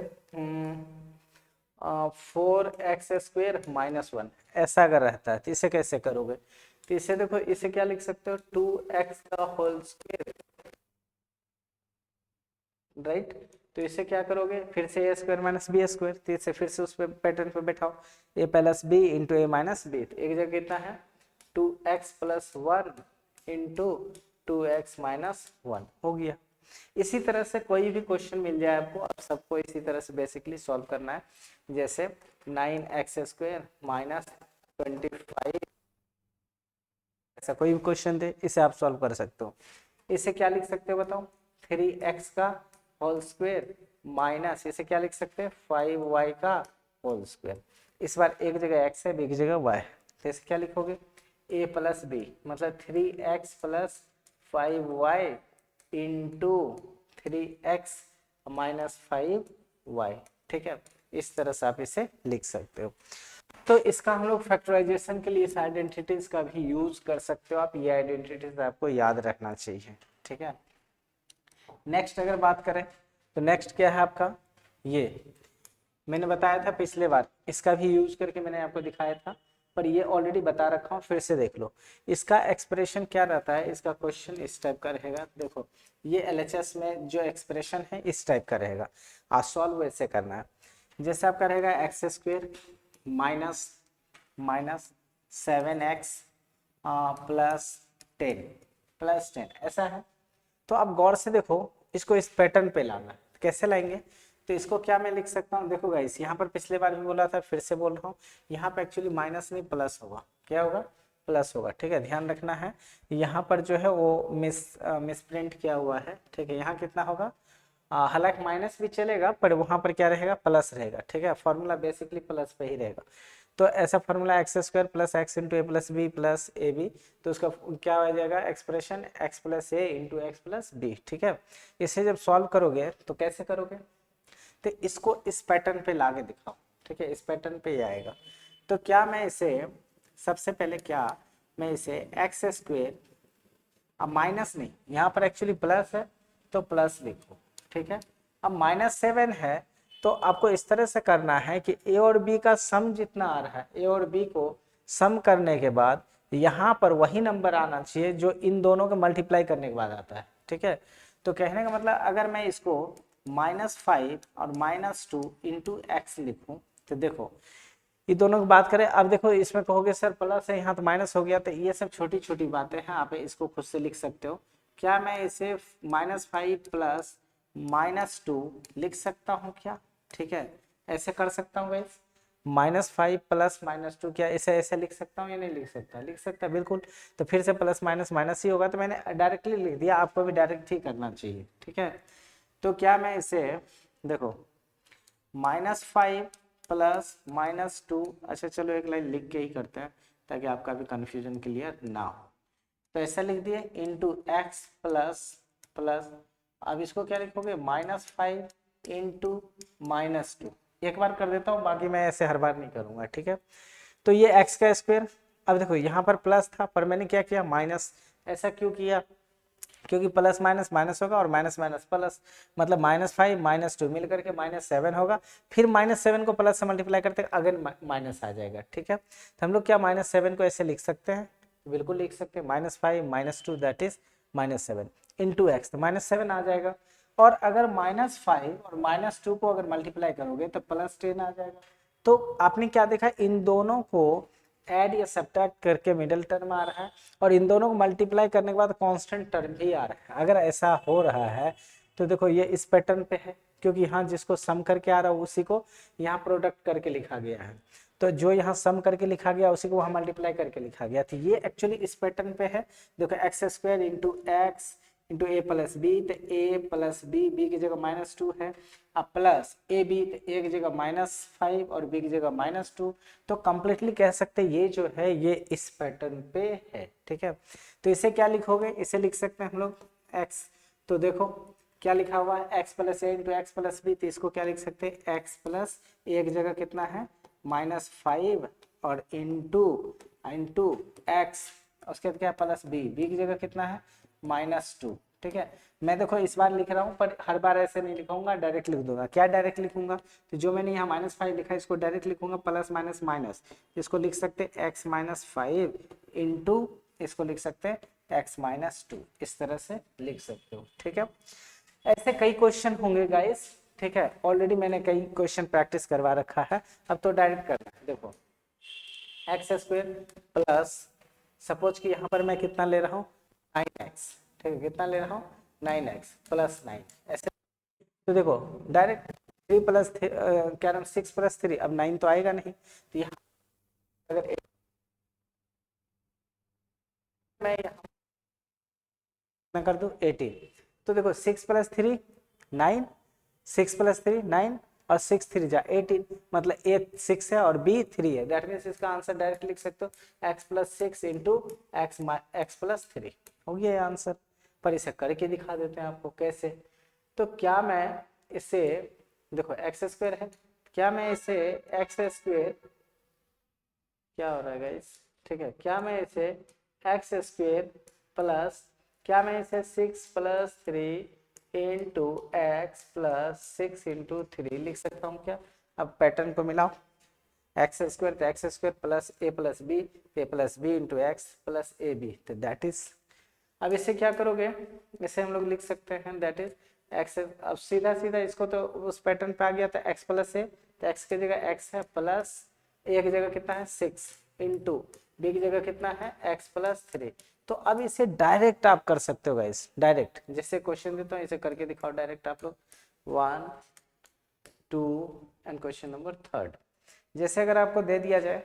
4x² माइनस 1, ऐसा अगर रहता है तो इसे कैसे करोगे, तो इसे देखो, इसे क्या लिख सकते हो, 2x का होल स्क्वायर, राइट। तो इसे क्या करोगे, फिर से a² माइनस b², तो इसे फिर से उस पैटर्न पे बैठाओ, a plus B into a minus b. तो एक जगह कितना है 2x plus 1 into 2x minus 1 हो गया। इसी तरह से कोई भी क्वेश्चन मिल जाए आपको, अब सबको इसी तरह से बेसिकली सॉल्व करना है। जैसे 9x² माइनस 25, ऐसा कोई भी क्वेश्चन दे, इसे आप सॉल्व कर सकते हो। इसे क्या लिख सकते हो बताओ, 3x का होल स्क्वायर माइनस, इसे क्या लिख सकते हैं 5y का होल स्क्वायर। इस बार एक जगह x है, एक जगह y, तो इसे क्या लिखोगे a प्लस बी, मतलब 3x plus 5y into 3x minus 5y, ठीक है। इस तरह से आप इसे लिख सकते हो। तो इसका हम लोग फैक्टराइजेशन के लिए इस आइडेंटिटीज का भी यूज कर सकते हो आप, ये आइडेंटिटीज आपको याद रखना चाहिए, ठीक है। नेक्स्ट अगर बात करें तो नेक्स्ट क्या है आपका, ये मैंने बताया था पिछले बार, इसका भी यूज करके मैंने आपको दिखाया था। पर ये ऑलरेडी बता रखा हूँ, फिर से देख लो। इसका एक्सप्रेशन क्या रहता है, इसका क्वेश्चन इस टाइप का रहेगा। देखो ये LHS में जो एक्सप्रेशन है इस टाइप का रहेगा, आज सॉल्व वैसे करना है। जैसे आपका रहेगा x square minus minus 7x plus 10 ऐसा है। तो आप गौर से देखो, इसको इस पैटर्न पे लाना है। कैसे लाएंगे, तो इसको क्या मैं लिख सकता हूँ, देखो गाइस यहाँ पर पिछले बार भी बोला था, फिर से बोल रहा हूँ, यहाँ पे एक्चुअली माइनस नहीं प्लस होगा। क्या होगा, प्लस होगा। ठीक है, ध्यान रखना है। यहाँ पर जो है वो मिस प्रिंट किया हुआ है। ठीक है, यहाँ कितना होगा, हालांकि माइनस भी चलेगा पर वहाँ पर क्या रहेगा, प्लस रहेगा। ठीक है, फॉर्मूला बेसिकली प्लस पे ही रहेगा। तो ऐसा formula x square plus x into A plus b plus A B, तो उसका क्या हो जाएगा expression, x plus a into x plus b. ठीक है, इसे जब सॉल्व करोगे तो कैसे करोगे, तो इसको इस पैटर्न पे लाके दिखाओ। ठीक है, इस पैटर्न पे ही आएगा। तो क्या मैं इसे सबसे पहले क्या मैं इसे एक्स स्क्वेयर, अब माइनस नहीं, यहाँ पर एक्चुअली प्लस है तो प्लस लिखो। ठीक है, अब -7 है तो आपको इस तरह से करना है कि ए और बी का सम जितना आ रहा है, ए और बी को सम करने के बाद यहाँ पर वही नंबर आना चाहिए जो इन दोनों के मल्टीप्लाई करने के बाद आता है। ठीक है, तो कहने का मतलब अगर मैं इसको -5 और -2 इंटू एक्स लिखूं, तो देखो ये दोनों की बात करें। अब देखो इसमें कहोगे सर प्लस है, यहाँ तो माइनस हो गया, तो ये सब छोटी छोटी बातें हैं, आप इसको खुद से लिख सकते हो। क्या मैं इसे -5 प्लस -2 लिख सकता हूँ क्या, ठीक है, ऐसे कर सकता हूँ गाइस, -5 प्लस -2, क्या इसे ऐसे लिख सकता हूँ या नहीं लिख सकता, लिख सकता बिल्कुल। तो फिर से प्लस माइनस माइनस ही होगा, तो मैंने डायरेक्टली लिख दिया, आपको भी डायरेक्ट ही करना चाहिए। ठीक है, तो क्या मैं इसे देखो -5 प्लस -2, अच्छा चलो एक लाइन लिख के ही करते हैं ताकि आपका भी कंफ्यूजन क्लियर ना हो। तो ऐसा लिख दिए इंटू एक्स प्लस प्लस, अब इसको क्या लिखोगे -5 इंटू -2। एक बार कर देता हूँ, बाकी मैं ऐसे हर बार नहीं करूंगा। ठीक है, तो ये एक्स का स्क्वायर, अब देखो यहाँ पर प्लस था पर मैंने क्या किया माइनस, ऐसा क्यों किया, क्योंकि प्लस माइनस माइनस होगा और माइनस माइनस प्लस, मतलब -5 -2 मिल करके -7 होगा। फिर -7 को प्लस से मल्टीप्लाई करते अगेन माइनस आ जाएगा। ठीक है, तो हम लोग क्या -7 को ऐसे लिख सकते हैं, बिल्कुल लिख सकते हैं, -5 -2 दैट इज -7 इंटू एक्स, तो -7 आ जाएगा। और अगर -5 और -2 को अगर मल्टीप्लाई करोगे तो +10 आ जाएगा। तो आपने क्या देखा, इन दोनों को ऐड या सब्ट्रैक्ट करके मिडिल टर्म आ रहा है, और इन दोनों को मल्टीप्लाई करने के बाद कांस्टेंट टर्म भी आ रहा है। अगर ऐसा हो रहा है तो देखो ये इस पैटर्न पे है, क्योंकि यहाँ जिसको सम करके आ रहा है उसी को यहाँ प्रोडक्ट करके लिखा गया है। तो जो यहाँ सम करके लिखा गया उसी को वहाँ मल्टीप्लाई करके लिखा गया, तो ये एक्चुअली इस पैटर्न पे है। देखो X square into X into ए प्लस बी, तो ए प्लस बी, बी की जगह -2 है, अब प्लस ए बी, ए की जगह -5 और बी की जगह -2। तो कंप्लीटली कह सकते हैं ये जो है ये इस पैटर्न पे है। ठीक है, तो इसे क्या लिखोगे, इसे लिख सकते हैं हम लोग x, तो देखो क्या लिखा हुआ है x plus a into x plus B, तो इसको क्या लिख सकते हैं x प्लस ए की जगह कितना है -5 और इंटू इंटू एक्स, उसके बाद क्या प्लस बी, बी की जगह कितना है -2। ठीक है, मैं देखो इस बार लिख रहा हूँ पर हर बार ऐसे नहीं लिखूंगा, डायरेक्ट लिख दूंगा। क्या डायरेक्ट लिखूंगा, तो जो मैंने यहाँ -5 लिखा है इसको डायरेक्ट लिखूंगा, प्लस माइनस माइनस, इसको लिख सकते हैं x -5 इंटू, इसको लिख सकते हैं x -2, इस तरह से लिख सकते हो। ठीक है, ऐसे कई क्वेश्चन होंगे गाइस। ठीक है, ऑलरेडी मैंने कई क्वेश्चन प्रैक्टिस करवा रखा है, अब तो डायरेक्ट करना है। देखो एक्स स्क्वेयर प्लस, सपोज कि यहाँ पर मैं कितना ले रहा हूँ 9x, ठीक है, कितना ले रहा हूँ 9x प्लस 9, ऐसे। तो देखो डायरेक्ट 3 प्लस क्या नाम 6 प्लस 3, अब 9 तो आएगा नहीं, तो यहाँ अगर मैं यहाँ मैं कर दूँ 18, तो देखो 6 प्लस 3 9, 6 प्लस 3 9 और 6 3 जा 18, मतलब ए 6 है और बी 3 है, दैट मीन्स इसका आंसर डायरेक्ट लिख सकते हो x plus 6 into x plus 3, हो गया आंसर। पर इसे करके दिखा देते हैं आपको कैसे। तो क्या मैं इसे, देखो एक्स स्क्वायर है, क्या मैं इसे एक्स स्क्वायर, क्या हो रहा है गाइस, ठीक है, क्या मैं इसे एक्स स्क्वायर प्लस, क्या मैं इसे 6 plus 3 into x plus 6 into 3 लिख सकता हूँ क्या। अब पैटर्न को मिलाओ, एक्स स्क्वायर तो x square plus B into x plus A B, तो दैट इज, अब इसे क्या करोगे, इसे हम लोग लिख सकते हैं दैट इज एक्स। अब सीधा सीधा इसको तो उस पैटर्न पे आ गया था एक्स प्लस ए, तो एक्स की जगह एक्स है प्लस ए की जगह कितना है 6 इंटू बी की जगह कितना है एक्स प्लस 3। तो अब इसे डायरेक्ट आप कर सकते हो गाइस, डायरेक्ट जैसे क्वेश्चन देता हूँ इसे करके दिखाओ डायरेक्ट आप लोग 1 2 एंड क्वेश्चन नंबर 3। जैसे अगर आपको दे दिया जाए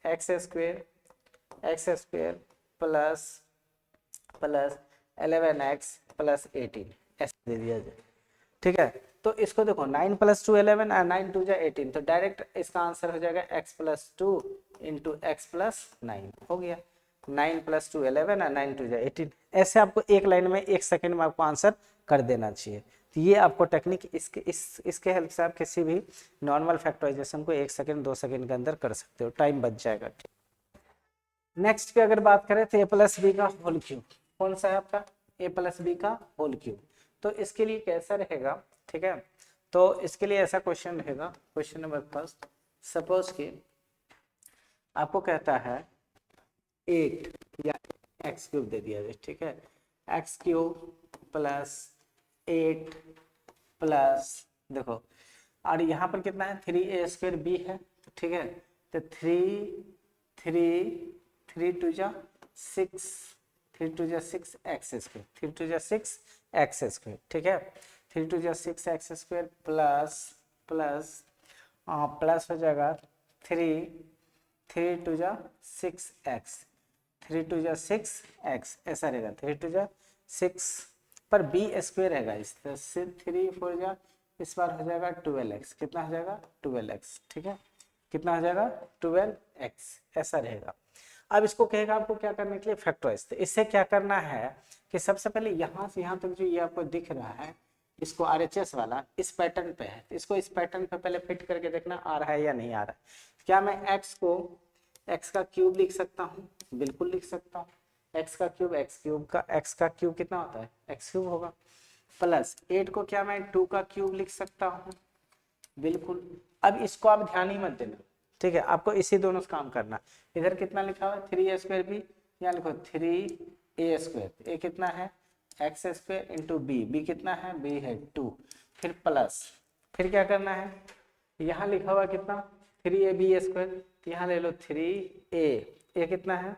x square plus plus 11x plus 18 ऐसे दे दिया जाए, ठीक है। तो इसको देखो 9 + 2 11 और 9 2 18, तो डायरेक्ट इसका आंसर हो जाएगा x + 2 इंटू एक्स प्लस 9 हो गया। 9 + 2 11 और 9 2 18, ऐसे आपको एक लाइन में 1 सेकंड में आपको आंसर कर देना चाहिए। तो ये आपको टेक्निक इसके हेल्प से आप किसी भी नॉर्मल फैक्टराइजेशन को 1 सेकंड 2 सेकंड के अंदर कर सकते हो, टाइम बच जाएगा। नेक्स्ट की अगर बात करें तो a+b का होल क्यूब, कौन सा है आपका a+b का होल क्यूब। तो इसके लिए कैसा रहेगा, ठीक है। तो इसके लिए ऐसा क्वेश्चन रहेगा, क्वेश्चन नंबर फर्स्ट, सपोज कि आपको कहता है 8 या एक्स क्यूब दे दिया जाए, ठीक है, एक्स क्यूब प्लस 8 प्लस देखो, और यहाँ पर कितना है 3a² है, ठीक है। तो 3 2 जा 6 3 2 जा 6 एक्स स्क्वायर 3 2 जा 6 एक्स स्क्वायर, ठीक है। 3 2 जा 6 x square plus plus plus हो जाएगा 3 2 जा 6 एक्स 3 2 जा 6 एक्स ऐसा रहेगा। 3 2 जा 6 पर बी स्क्वायर है गाइस, तो 3 4 जा इस बार हो जाएगा 12x, कितना हो जाएगा 12x, ठीक है। कितना हो जाएगा 12x ऐसा रहेगा। अब इसको कहेगा आपको क्या करने के लिए फैक्टराइज, तो इससे क्या करना है कि सबसे पहले यहाँ से यहाँ तक जो ये आपको दिख रहा है इसको RHS वाला इस पैटर्न पे है, इसको इस पैटर्न पे पहले फिट करके देखना आ रहा है या नहीं आ रहा है। क्या मैं x को x का क्यूब लिख सकता हूँ, बिल्कुल लिख सकता हूँ। x का क्यूब कितना होता है x क्यूब होगा, प्लस 8 को क्या मैं 2 का क्यूब लिख सकता हूँ, बिल्कुल। अब इसको आप ध्यान ही मत देना, ठीक है, आपको इसी दोनों से काम करना। इधर कितना लिखा हुआ है 3a² भी, यहाँ लिखो 3a², ए कितना है x² इंटू बी कितना है बी है 2, फिर प्लस, फिर क्या करना है यहाँ लिखा हुआ कितना 3ab², यहाँ ले लो 3a कितना है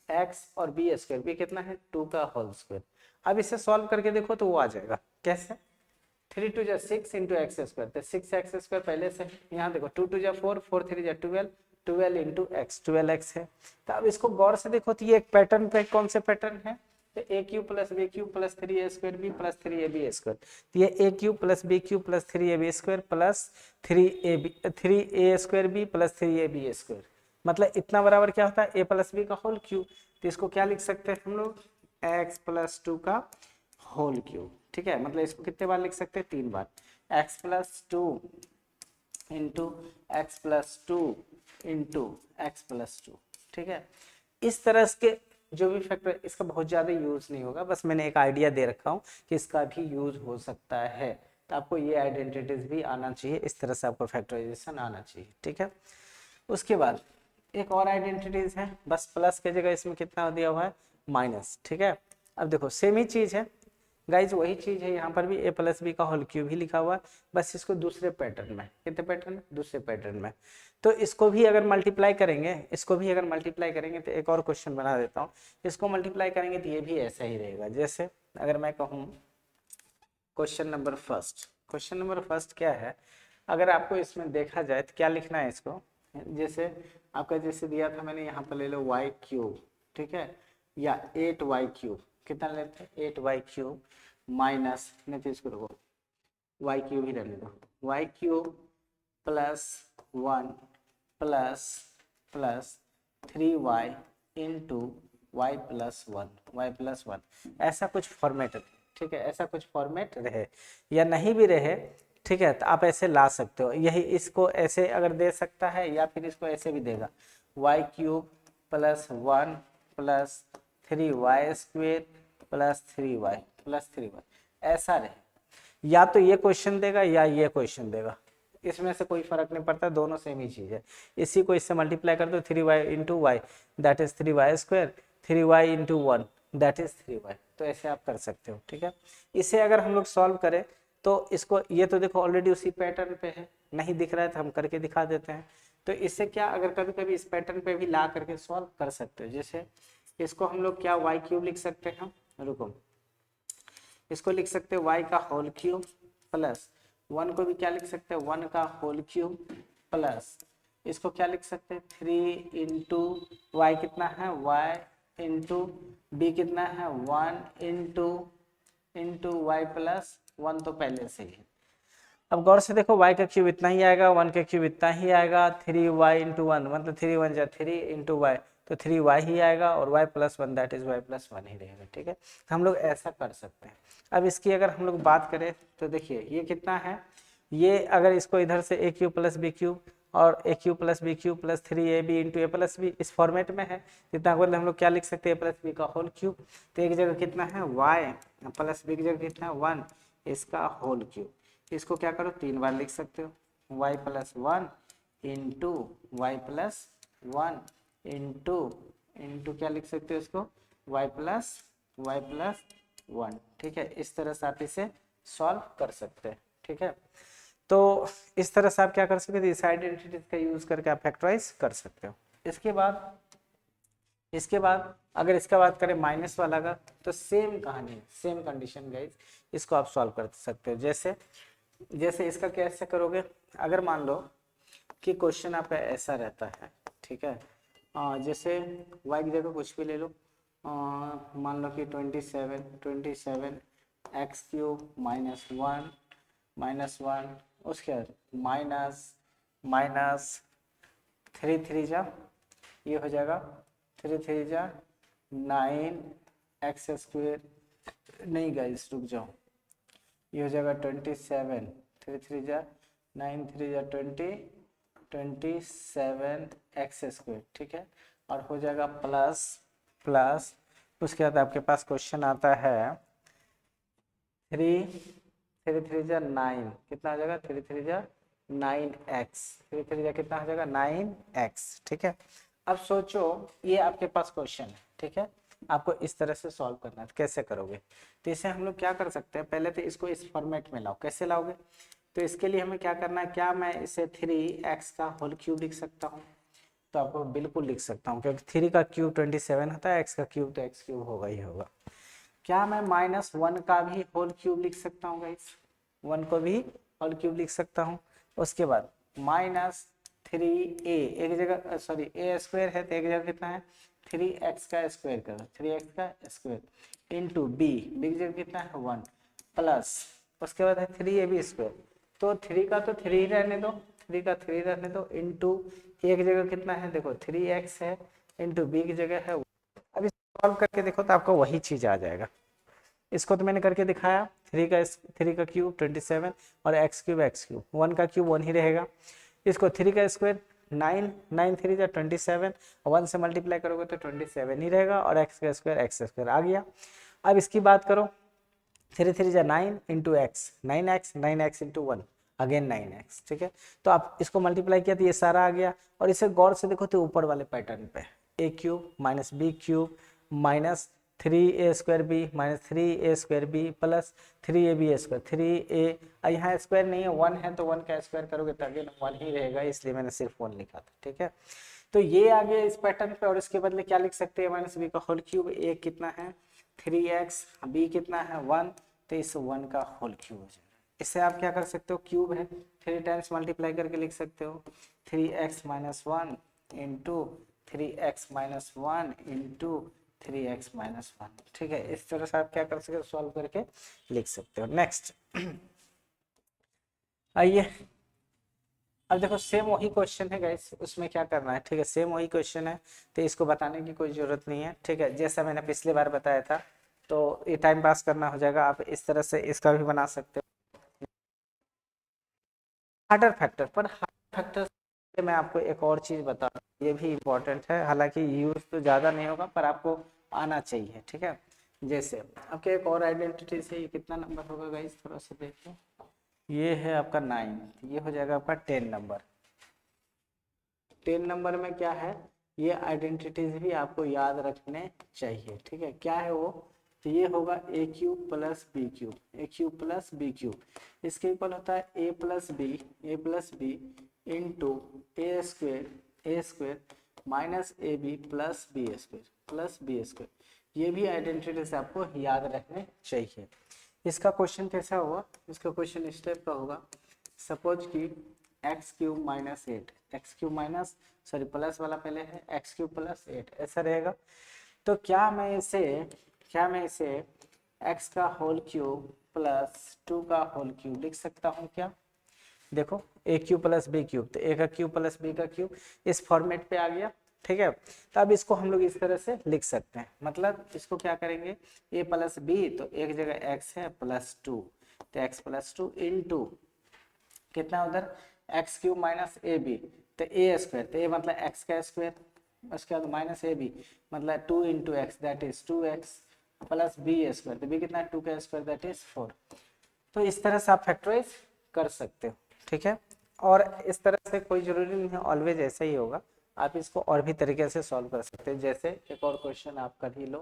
x और b² कितना है 2 का होल स्क्वायर। अब इसे सॉल्व करके देखो तो वो आ जाएगा, कैसे 3 2 जा 6 इंटू x², तो 6x² पहले से, यहाँ देखो 2 2 जा 4 4 3 जा 12 इंटू एक्स 12x है। तो अब इसको गौर से देखो तो ये एक पैटर्न पे कौन से पैटर्न है, तो a³ + b³ + 3a² b + 3ab², तो ये a³ + b³ + 3ab² plus 3a² b + 3ab², मतलब इतना बराबर क्या होता है a+b का होल क्यूब। तो इसको क्या लिख सकते हैं हम लोग x + 2 का होल क्यूब, ठीक है। मतलब इसको कितने बार लिख सकते हैं 3 बार, x + 2 into x plus 2 into x plus 2, ठीक है। इस तरह के जो भी फैक्टर, इसका बहुत ज़्यादा यूज नहीं होगा, बस मैंने एक आइडिया दे रखा हूँ कि इसका भी यूज हो सकता है। तो आपको ये आइडेंटिटीज भी आना चाहिए, इस तरह से आपको फैक्टराइजेशन आना चाहिए, ठीक है। उसके बाद एक और आइडेंटिटीज है, बस प्लस के जगह इसमें कितना दिया हुआ है माइनस, ठीक है। अब देखो सेम ही चीज है गाइज, वही चीज है यहाँ पर भी a+b का होल क्यूब ही लिखा हुआ है, बस इसको दूसरे पैटर्न में, कितने पैटर्न में दूसरे पैटर्न में। तो इसको भी अगर मल्टीप्लाई करेंगे, तो एक और क्वेश्चन बना देता हूँ, इसको मल्टीप्लाई करेंगे तो ये भी ऐसा ही रहेगा। जैसे अगर मैं कहूँ क्वेश्चन नंबर फर्स्ट क्या है, अगर आपको इसमें देखा जाए तो क्या लिखना है इसको, जैसे आपका जैसे दिया था मैंने यहाँ पर ले लो y³, ठीक है, या 8y³ कितना लेते हैं 8y³ माइनस, नहीं तो इसको रखो y³ ही रहने दो, y³ plus 1 plus plus 3y into y plus 1 ऐसा कुछ फॉर्मेट, ठीक है, ऐसा कुछ फॉर्मेट रहे या नहीं भी रहे, ठीक है, तो आप ऐसे ला सकते हो। यही इसको ऐसे अगर दे सकता है या फिर इसको ऐसे भी देगा y³ plus 1 plus 3y² plus 3y ऐसा रहे, या तो ये क्वेश्चन देगा या ये क्वेश्चन देगा, इसमें से कोई फर्क नहीं पड़ता, दोनों सेम ही चीज है। इसी को इससे मल्टीप्लाई कर दो, 3y into y that is 3y square, 3y into 1 that is 3y। तो ऐसे आप कर सकते हो, ठीक है। इसे अगर हम लोग सॉल्व करें तो इसको, ये तो देखो ऑलरेडी उसी पैटर्न पे है, नहीं दिख रहा है तो हम करके दिखा देते हैं। तो इससे क्या, अगर कभी कभी इस पैटर्न पे भी ला करके सॉल्व कर सकते हो। जैसे इसको हम लोग क्या वाई क्यूब लिख सकते हैं, रुको, इसको लिख सकते हैं वाई का होल क्यूब प्लस 1 को भी क्या लिख सकते हैं 1 का होल क्यूब प्लस इसको क्या लिख सकते हैं 3 इंटू वाई कितना है वाई इंटू बी कितना है 1 इंटू वाई प्लस 1 तो पहले से ही है। अब गौर से देखो y का क्यूब इतना ही आएगा, 1 का क्यूब इतना ही आएगा, 3y इंटू 1 मतलब 3 1 जा 3 इंटू वाई तो 3y ही आएगा और y plus 1 that is y plus 1 ही रहेगा, ठीक है। तो हम लोग ऐसा कर सकते हैं। अब इसकी अगर हम लोग बात करें तो देखिए ये कितना है, ये अगर इसको इधर से A cube plus B cube और A cube plus B cube plus 3ab into A plus B इस फॉर्मेट में है, जितना मतलब हम लोग क्या लिख सकते हैं ए प्लस बी का होल क्यूब। तो एक जगह कितना है y प्लस बी की जगह कितना है 1 इसका होल क्यूब। इसको क्या करो 3 बार लिख सकते हो, y plus 1 into y plus 1 into क्या लिख सकते हो इसको y प्लस 1, ठीक है। इस तरह से आप इसे सॉल्व कर सकते हैं, ठीक है। तो इस तरह से आप क्या कर सकते हैं, इस आइडेंटिटीज का यूज करके आप फैक्टराइज कर सकते हो। इसके बाद अगर इसका बात करें माइनस वाला का, तो सेम कहानी, सेम कंडीशन गाइस, इसको आप सॉल्व कर सकते हो। जैसे इसका कैसे करोगे, अगर मान लो कि क्वेश्चन आपका ऐसा रहता है, ठीक है। जैसे y की जगह कुछ भी ले लो, मान लो कि 27 एक्स क्यूब -1 उसके बाद माइनस 3 3 जा ये हो जाएगा 3 3 जा 9 एक्स स्क्वायर, नहीं गाइस रुक जाओ, ये हो जाएगा 27 3 3 जा 9 3 जा 27 एक्स स्क्वायर, ठीक है। और हो जाएगा प्लस उसके बाद आपके पास क्वेश्चन आता है 3 3 जा 9 कितना हो जाएगा 3 3 जा 9x 3 3 जा कितना हो जाएगा 9x, ठीक है। अब सोचो ये आपके पास क्वेश्चन है, ठीक है, आपको इस तरह से सॉल्व करना है, तो कैसे करोगे। तो इसे हम लोग क्या कर सकते हैं, पहले तो इसको इस फॉर्मेट में लाओ, कैसे लाओगे। तो इसके लिए हमें क्या करना है, क्या मैं इसे 3x का होल क्यूब लिख सकता हूँ, तो आपको बिल्कुल लिख सकता हूँ, क्योंकि 3 का क्यूब 27 होता है, x का क्यूब तो x क्यूब होगा ही होगा। क्या मैं -1 का भी होल क्यूब लिख सकता हूँ गाइस, 1 को भी होल क्यूब लिख सकता हूँ। उसके बाद -3a एक जगह सॉरी a स्क्वायर है तो एक जगह कितना है 3x का स्क्वायर करो, 3x का स्क्वायर इंटू b की जगह कितना है 1 प्लस उसके बाद है 3ab स्क्वायर, तो 3 का तो 3 ही रहने दो, 3 का 3 रहने दो इंटू एक जगह कितना है देखो 3x है इंटू b की जगह है। अब सॉल्व करके देखो तो आपको वही चीज आ जाएगा। इसको तो मैंने करके दिखाया, 3 का क्यूब 27 और x क्यूब 1 का क्यूब 1 ही रहेगा। इसको 3 का स्क्वायर 9 3 जा 27 1 से मल्टीप्लाई करोगे तो 27 ही रहेगा और x का स्क्वायर x स्क्वायर आ गया। अब इसकी बात करो 3 3 जा 9 into x 9x into 1 again 9x, ठीक है। तो आप इसको मल्टीप्लाई किया तो ये सारा आ गया, और इसे गौर से देखो तो ऊपर वाले पैटर्न पे a cube minus B cube minus 3a square b minus 3a square b plus 3ab square 3a, यहाँ स्क्वायर नहीं है 1 है तो 1 का स्क्वायर करोगे तो अगेन 1 ही रहेगा, इसलिए मैंने सिर्फ 1 लिखा था, ठीक है। तो ये आ गया इस पैटर्न पे, और इसके बदले क्या लिख सकते हैं माइनस बी का होल क्यूब, a कितना है 3x b कितना है 1, तो इस 1 का होल क्यूब हो जाएगा। इससे आप क्या कर सकते हो, क्यूब है 3 टाइम्स मल्टीप्लाई करके लिख सकते हो 3x minus 1 into 3x minus 1 into 3x minus 1, ठीक है। इस तरह से आप क्या कर सकते हो, सॉल्व करके लिख सकते हो। नेक्स्ट आइए, अब देखो सेम वही क्वेश्चन है गाइस, उसमें क्या करना है, ठीक है, सेम वही क्वेश्चन है, तो इसको बताने की कोई जरूरत नहीं है, ठीक है। जैसा मैंने पिछली बार बताया था, तो ये टाइम पास करना हो जाएगा, आप इस तरह से इसका भी बना सकते हो। हार्डर फैक्टर, पर हार्डर फैक्टर से मैं आपको एक और चीज बता रहा हूँ, ये भी इम्पोर्टेंट है, हालांकि यूज तो ज़्यादा नहीं होगा पर आपको आना चाहिए, ठीक है। जैसे आपके एक और आइडेंटिटी से ये कितना नंबर होगा गाइस, थोड़ा सा देखो, ये है आपका 9, ये हो जाएगा आपका 10 नंबर। 10 नंबर में क्या है, ये आइडेंटिटीज भी आपको याद रखने चाहिए, ठीक है। क्या है वो, तो ये होगा A cube plus B cube, A cube plus B cube, इसके इक्वल होता है ए plus B into A square minus A B plus B square. ये भी आइडेंटिटी से आपको याद रखने चाहिए। इसका क्वेश्चन कैसा होगा, इसका क्वेश्चन इस टाइप का होगा, सपोज कि x cube minus eight, x cube minus sorry plus वाला पहले है एक्स क्यूब प्लस 8 ऐसा रहेगा। तो क्या मैं इसे एक्स का होल क्यूब प्लस 2 का होल क्यूब लिख सकता हूँ क्या? देखो ए क्यूब प्लस बी क्यूब, तो ए का क्यूब प्लस बी का क्यूब इस फॉर्मेट पे आ गया, ठीक है। तो अब इसको हम लोग इस तरह से लिख सकते हैं, मतलब इसको क्या करेंगे, ए प्लस बी, तो एक जगह एक्स है प्लस 2, तो एक्स प्लस 2 इंटू कितना उधर x cube minus A B, तो ए स्क्वायर, तो ए मतलब एक्स का स्क्वायर, उसके बाद माइनस ए बी मतलब 2 into x that is 2x plus B square, तो बी कितना है 2 का स्क्वायर दैट इज 4। तो इस तरह से आप फैक्टराइज कर सकते हो, ठीक है। और इस तरह से कोई जरूरी नहीं है ऑलवेज ऐसा ही होगा, आप इसको और भी तरीके से सॉल्व कर सकते हैं। जैसे एक और क्वेश्चन आप कर ही लो,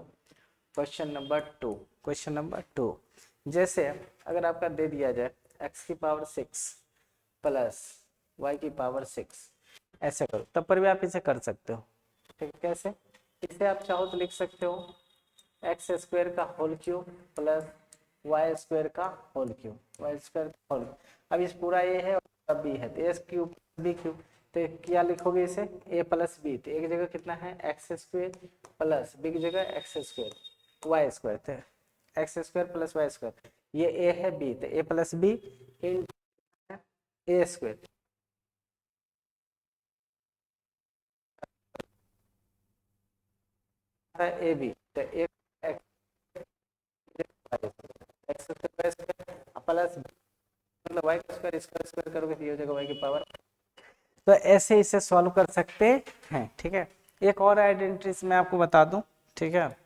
क्वेश्चन नंबर 2, जैसे अगर आपका दे दिया जाए x की पावर 6 प्लस y की पावर 6, ऐसे करो, तब पर भी आप इसे कर सकते हो, ठीक है। कैसे, इसे आप चाहो तो लिख सकते हो एक्स स्क्वायर का whole cube plus Y square का whole cube, Y square whole, अब इस पूरा ए है और बी है, तो ए क्यूब बी क्यूब, तो क्या लिखोगे इसे ए प्लस बी, तो एक जगह कितना है एक्स स्क्वायर प्लस बी की जगह एक्स स्क्वायर वाई स्क्वायर, तो x square plus Y square, ये ए है बी, तो A plus B in A square, A B, तो ए एक्स स्क्वायर प्लस मतलब वाई का स्क्वायर, इसका स्क्वायर करोगे तो ये हो जाएगा वाई की पावर। तो ऐसे इसे सॉल्व कर सकते हैं, ठीक है। एक और आइडेंटिटीज मैं आपको बता दूं, ठीक है,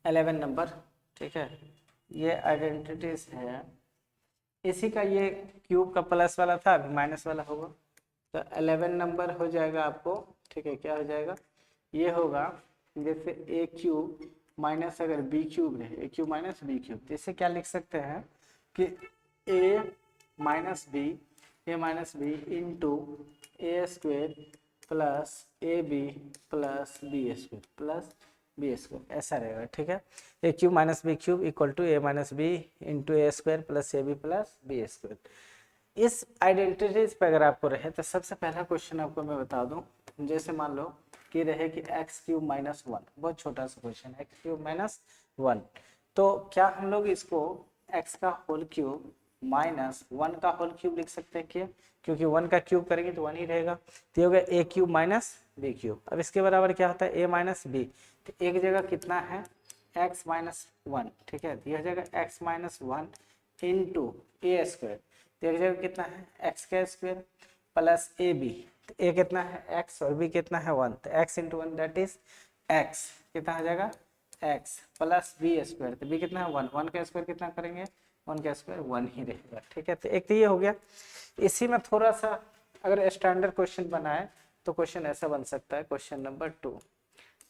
11 नंबर, ठीक है। ये आइडेंटिटीज है, इसी का ये क्यूब का प्लस वाला था, अभी माइनस वाला होगा, तो 11 नंबर हो जाएगा आपको, ठीक है। क्या हो जाएगा, ये होगा जैसे ए क्यूब माइनस अगर बी क्यूब रहे, A cube minus B cube, तो इसे क्या लिख सकते हैं कि A minus B into A square plus A B plus B square ऐसा रहेगा, ठीक है। A cube minus B cube equal to A minus B into A square plus A B plus B square. इस identities पे अगर आपको रहे तो सबसे पहला क्वेश्चन आपको मैं बता दूं, जैसे मान लो कि रहे कि एक्स क्यूब माइनस 1, बहुत छोटा सा क्वेश्चन, एक्स क्यूब माइनस 1, तो क्या हम लोग इसको एक्स का होल क्यूब माइनस 1 का होल क्यूब लिख सकते हैं क्या? क्योंकि 1 का क्यूब करेंगे तो 1 ही रहेगा, तो ये हो गया ए क्यूब माइनस बी क्यूब। अब इसके बराबर क्या होता है ए माइनस बी, तो एक जगह कितना है एक्स माइनस 1, ठीक है, तो यह हो जाएगा x minus 1 into A square, तो एक जगह कितना है एक्स का स्क्वायर प्लस ए बी, तो ए कितना है एक्स और बी कितना है 1, तो x into 1 that is x, कितना हो जाएगा एक्स प्लस बी स्क्वायर, तो बी कितना है 1, 1 का स्क्वायर कितना करेंगे 1 का स्क्वायर 1 ही रहेगा, ठीक है। तो एक तो ये हो गया। इसी में थोड़ा सा अगर स्टैंडर्ड क्वेश्चन बनाए तो क्वेश्चन ऐसा बन सकता है, क्वेश्चन नंबर 2,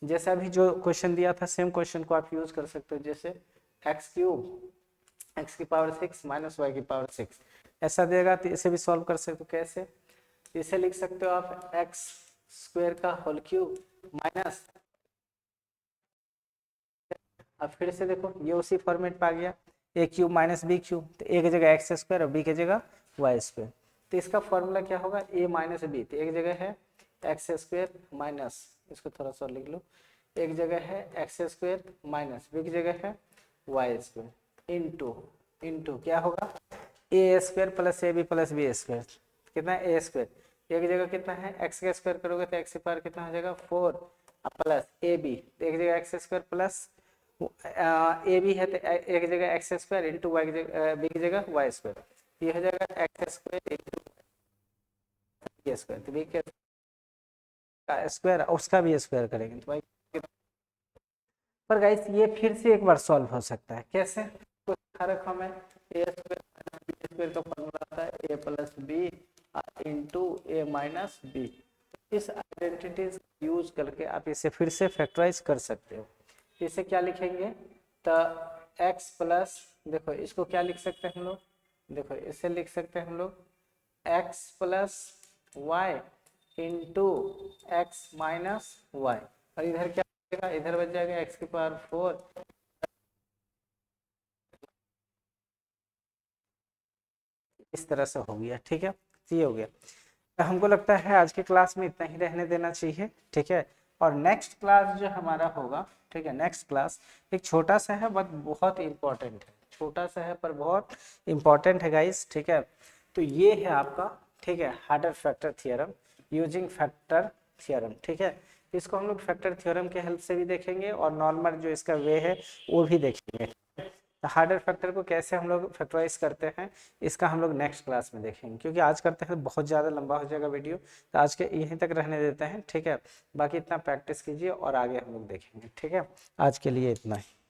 जैसे अभी जो क्वेश्चन दिया था सेम क्वेश्चन को आप यूज कर सकते हो, जैसे एक्स क्यूब एक्स की पावर 6 माइनस वाई की पावर 6 ऐसा देगा, तो इसे भी सॉल्व कर सकते हो। कैसे, इसे लिख सकते हो आप एक्स स्क्वायर का होल क्यूब माइनस, अब फिर से देखो ये उसी फॉर्मेट पे आ गया, ए क्यूब माइनस बी क्यूब, तो ए की जगह एक्स स्क्वायर और बी की जगह वाई स्क्वायर, तो इसका फॉर्मूला क्या होगा ए माइनस बी, तो एक जगह है एक्स स्क्वायर माइनस, इसको थोड़ा सा लिख लो, एक जगह है एक्स स्क्वायर माइनस बी की जगह है वाई स्क्वायर इंटू इंटू क्या होगा A square plus A B plus B square, कितना है ए स्क्वायर, एक जगह कितना है एक्स का स्क्वायर करोगे तो एक्स पावर कितना हो जाएगा 4 प्लस ए बी, तो एक जगह एक्स स्क्वायर प्लस ए बी है, तो एक जगह एक्स स्क्वायर इंटू वाई की जगह बी की जगह वाई स्क्वायर, ये हो जाएगा x square into b square, तो बी का स्क्वायर उसका भी स्क्वायर करेंगे तो वाई, पर गाइस ये फिर से एक बार सॉल्व हो सकता है। कैसे, तो रखा मैं ए स्क्वायर स्क्वायर का फॉर्मूला आता है ए plus B into a minus B. इस आइडेंटिटीज यूज करके आप इसे फिर से फैक्टराइज कर सकते हो। इसे क्या लिखेंगे, तो x प्लस, देखो इसको क्या लिख सकते हैं हम लोग, देखो इसे लिख सकते हैं हम लोग x plus y into x minus y, और इधर क्या बचेगा, इधर बच जाएगा x की पावर 4। इस तरह से हो गया, ठीक है, ये हो गया। तो हमको लगता है आज की क्लास में इतना ही रहने देना चाहिए, ठीक है। और नेक्स्ट क्लास जो हमारा होगा, ठीक है, नेक्स्ट क्लास एक छोटा सा है बट बहुत इंपॉर्टेंट है, छोटा सा है पर बहुत इंपॉर्टेंट है गाइस, ठीक है। तो ये है आपका, ठीक है, harder factor theorem using factor theorem, ठीक है। इसको हम लोग फैक्टर थ्योरम के हेल्प से भी देखेंगे और नॉर्मल जो इसका वे है वो भी देखेंगे। हार्डर फैक्टर को कैसे हम लोग फैक्टराइज करते हैं इसका हम लोग नेक्स्ट क्लास में देखेंगे, क्योंकि आज करते हैं तो बहुत ज़्यादा लंबा हो जाएगा वीडियो, तो आज के यहीं तक रहने देते हैं, ठीक है। बाकी इतना प्रैक्टिस कीजिए और आगे हम लोग देखेंगे, ठीक है। आज के लिए इतना ही।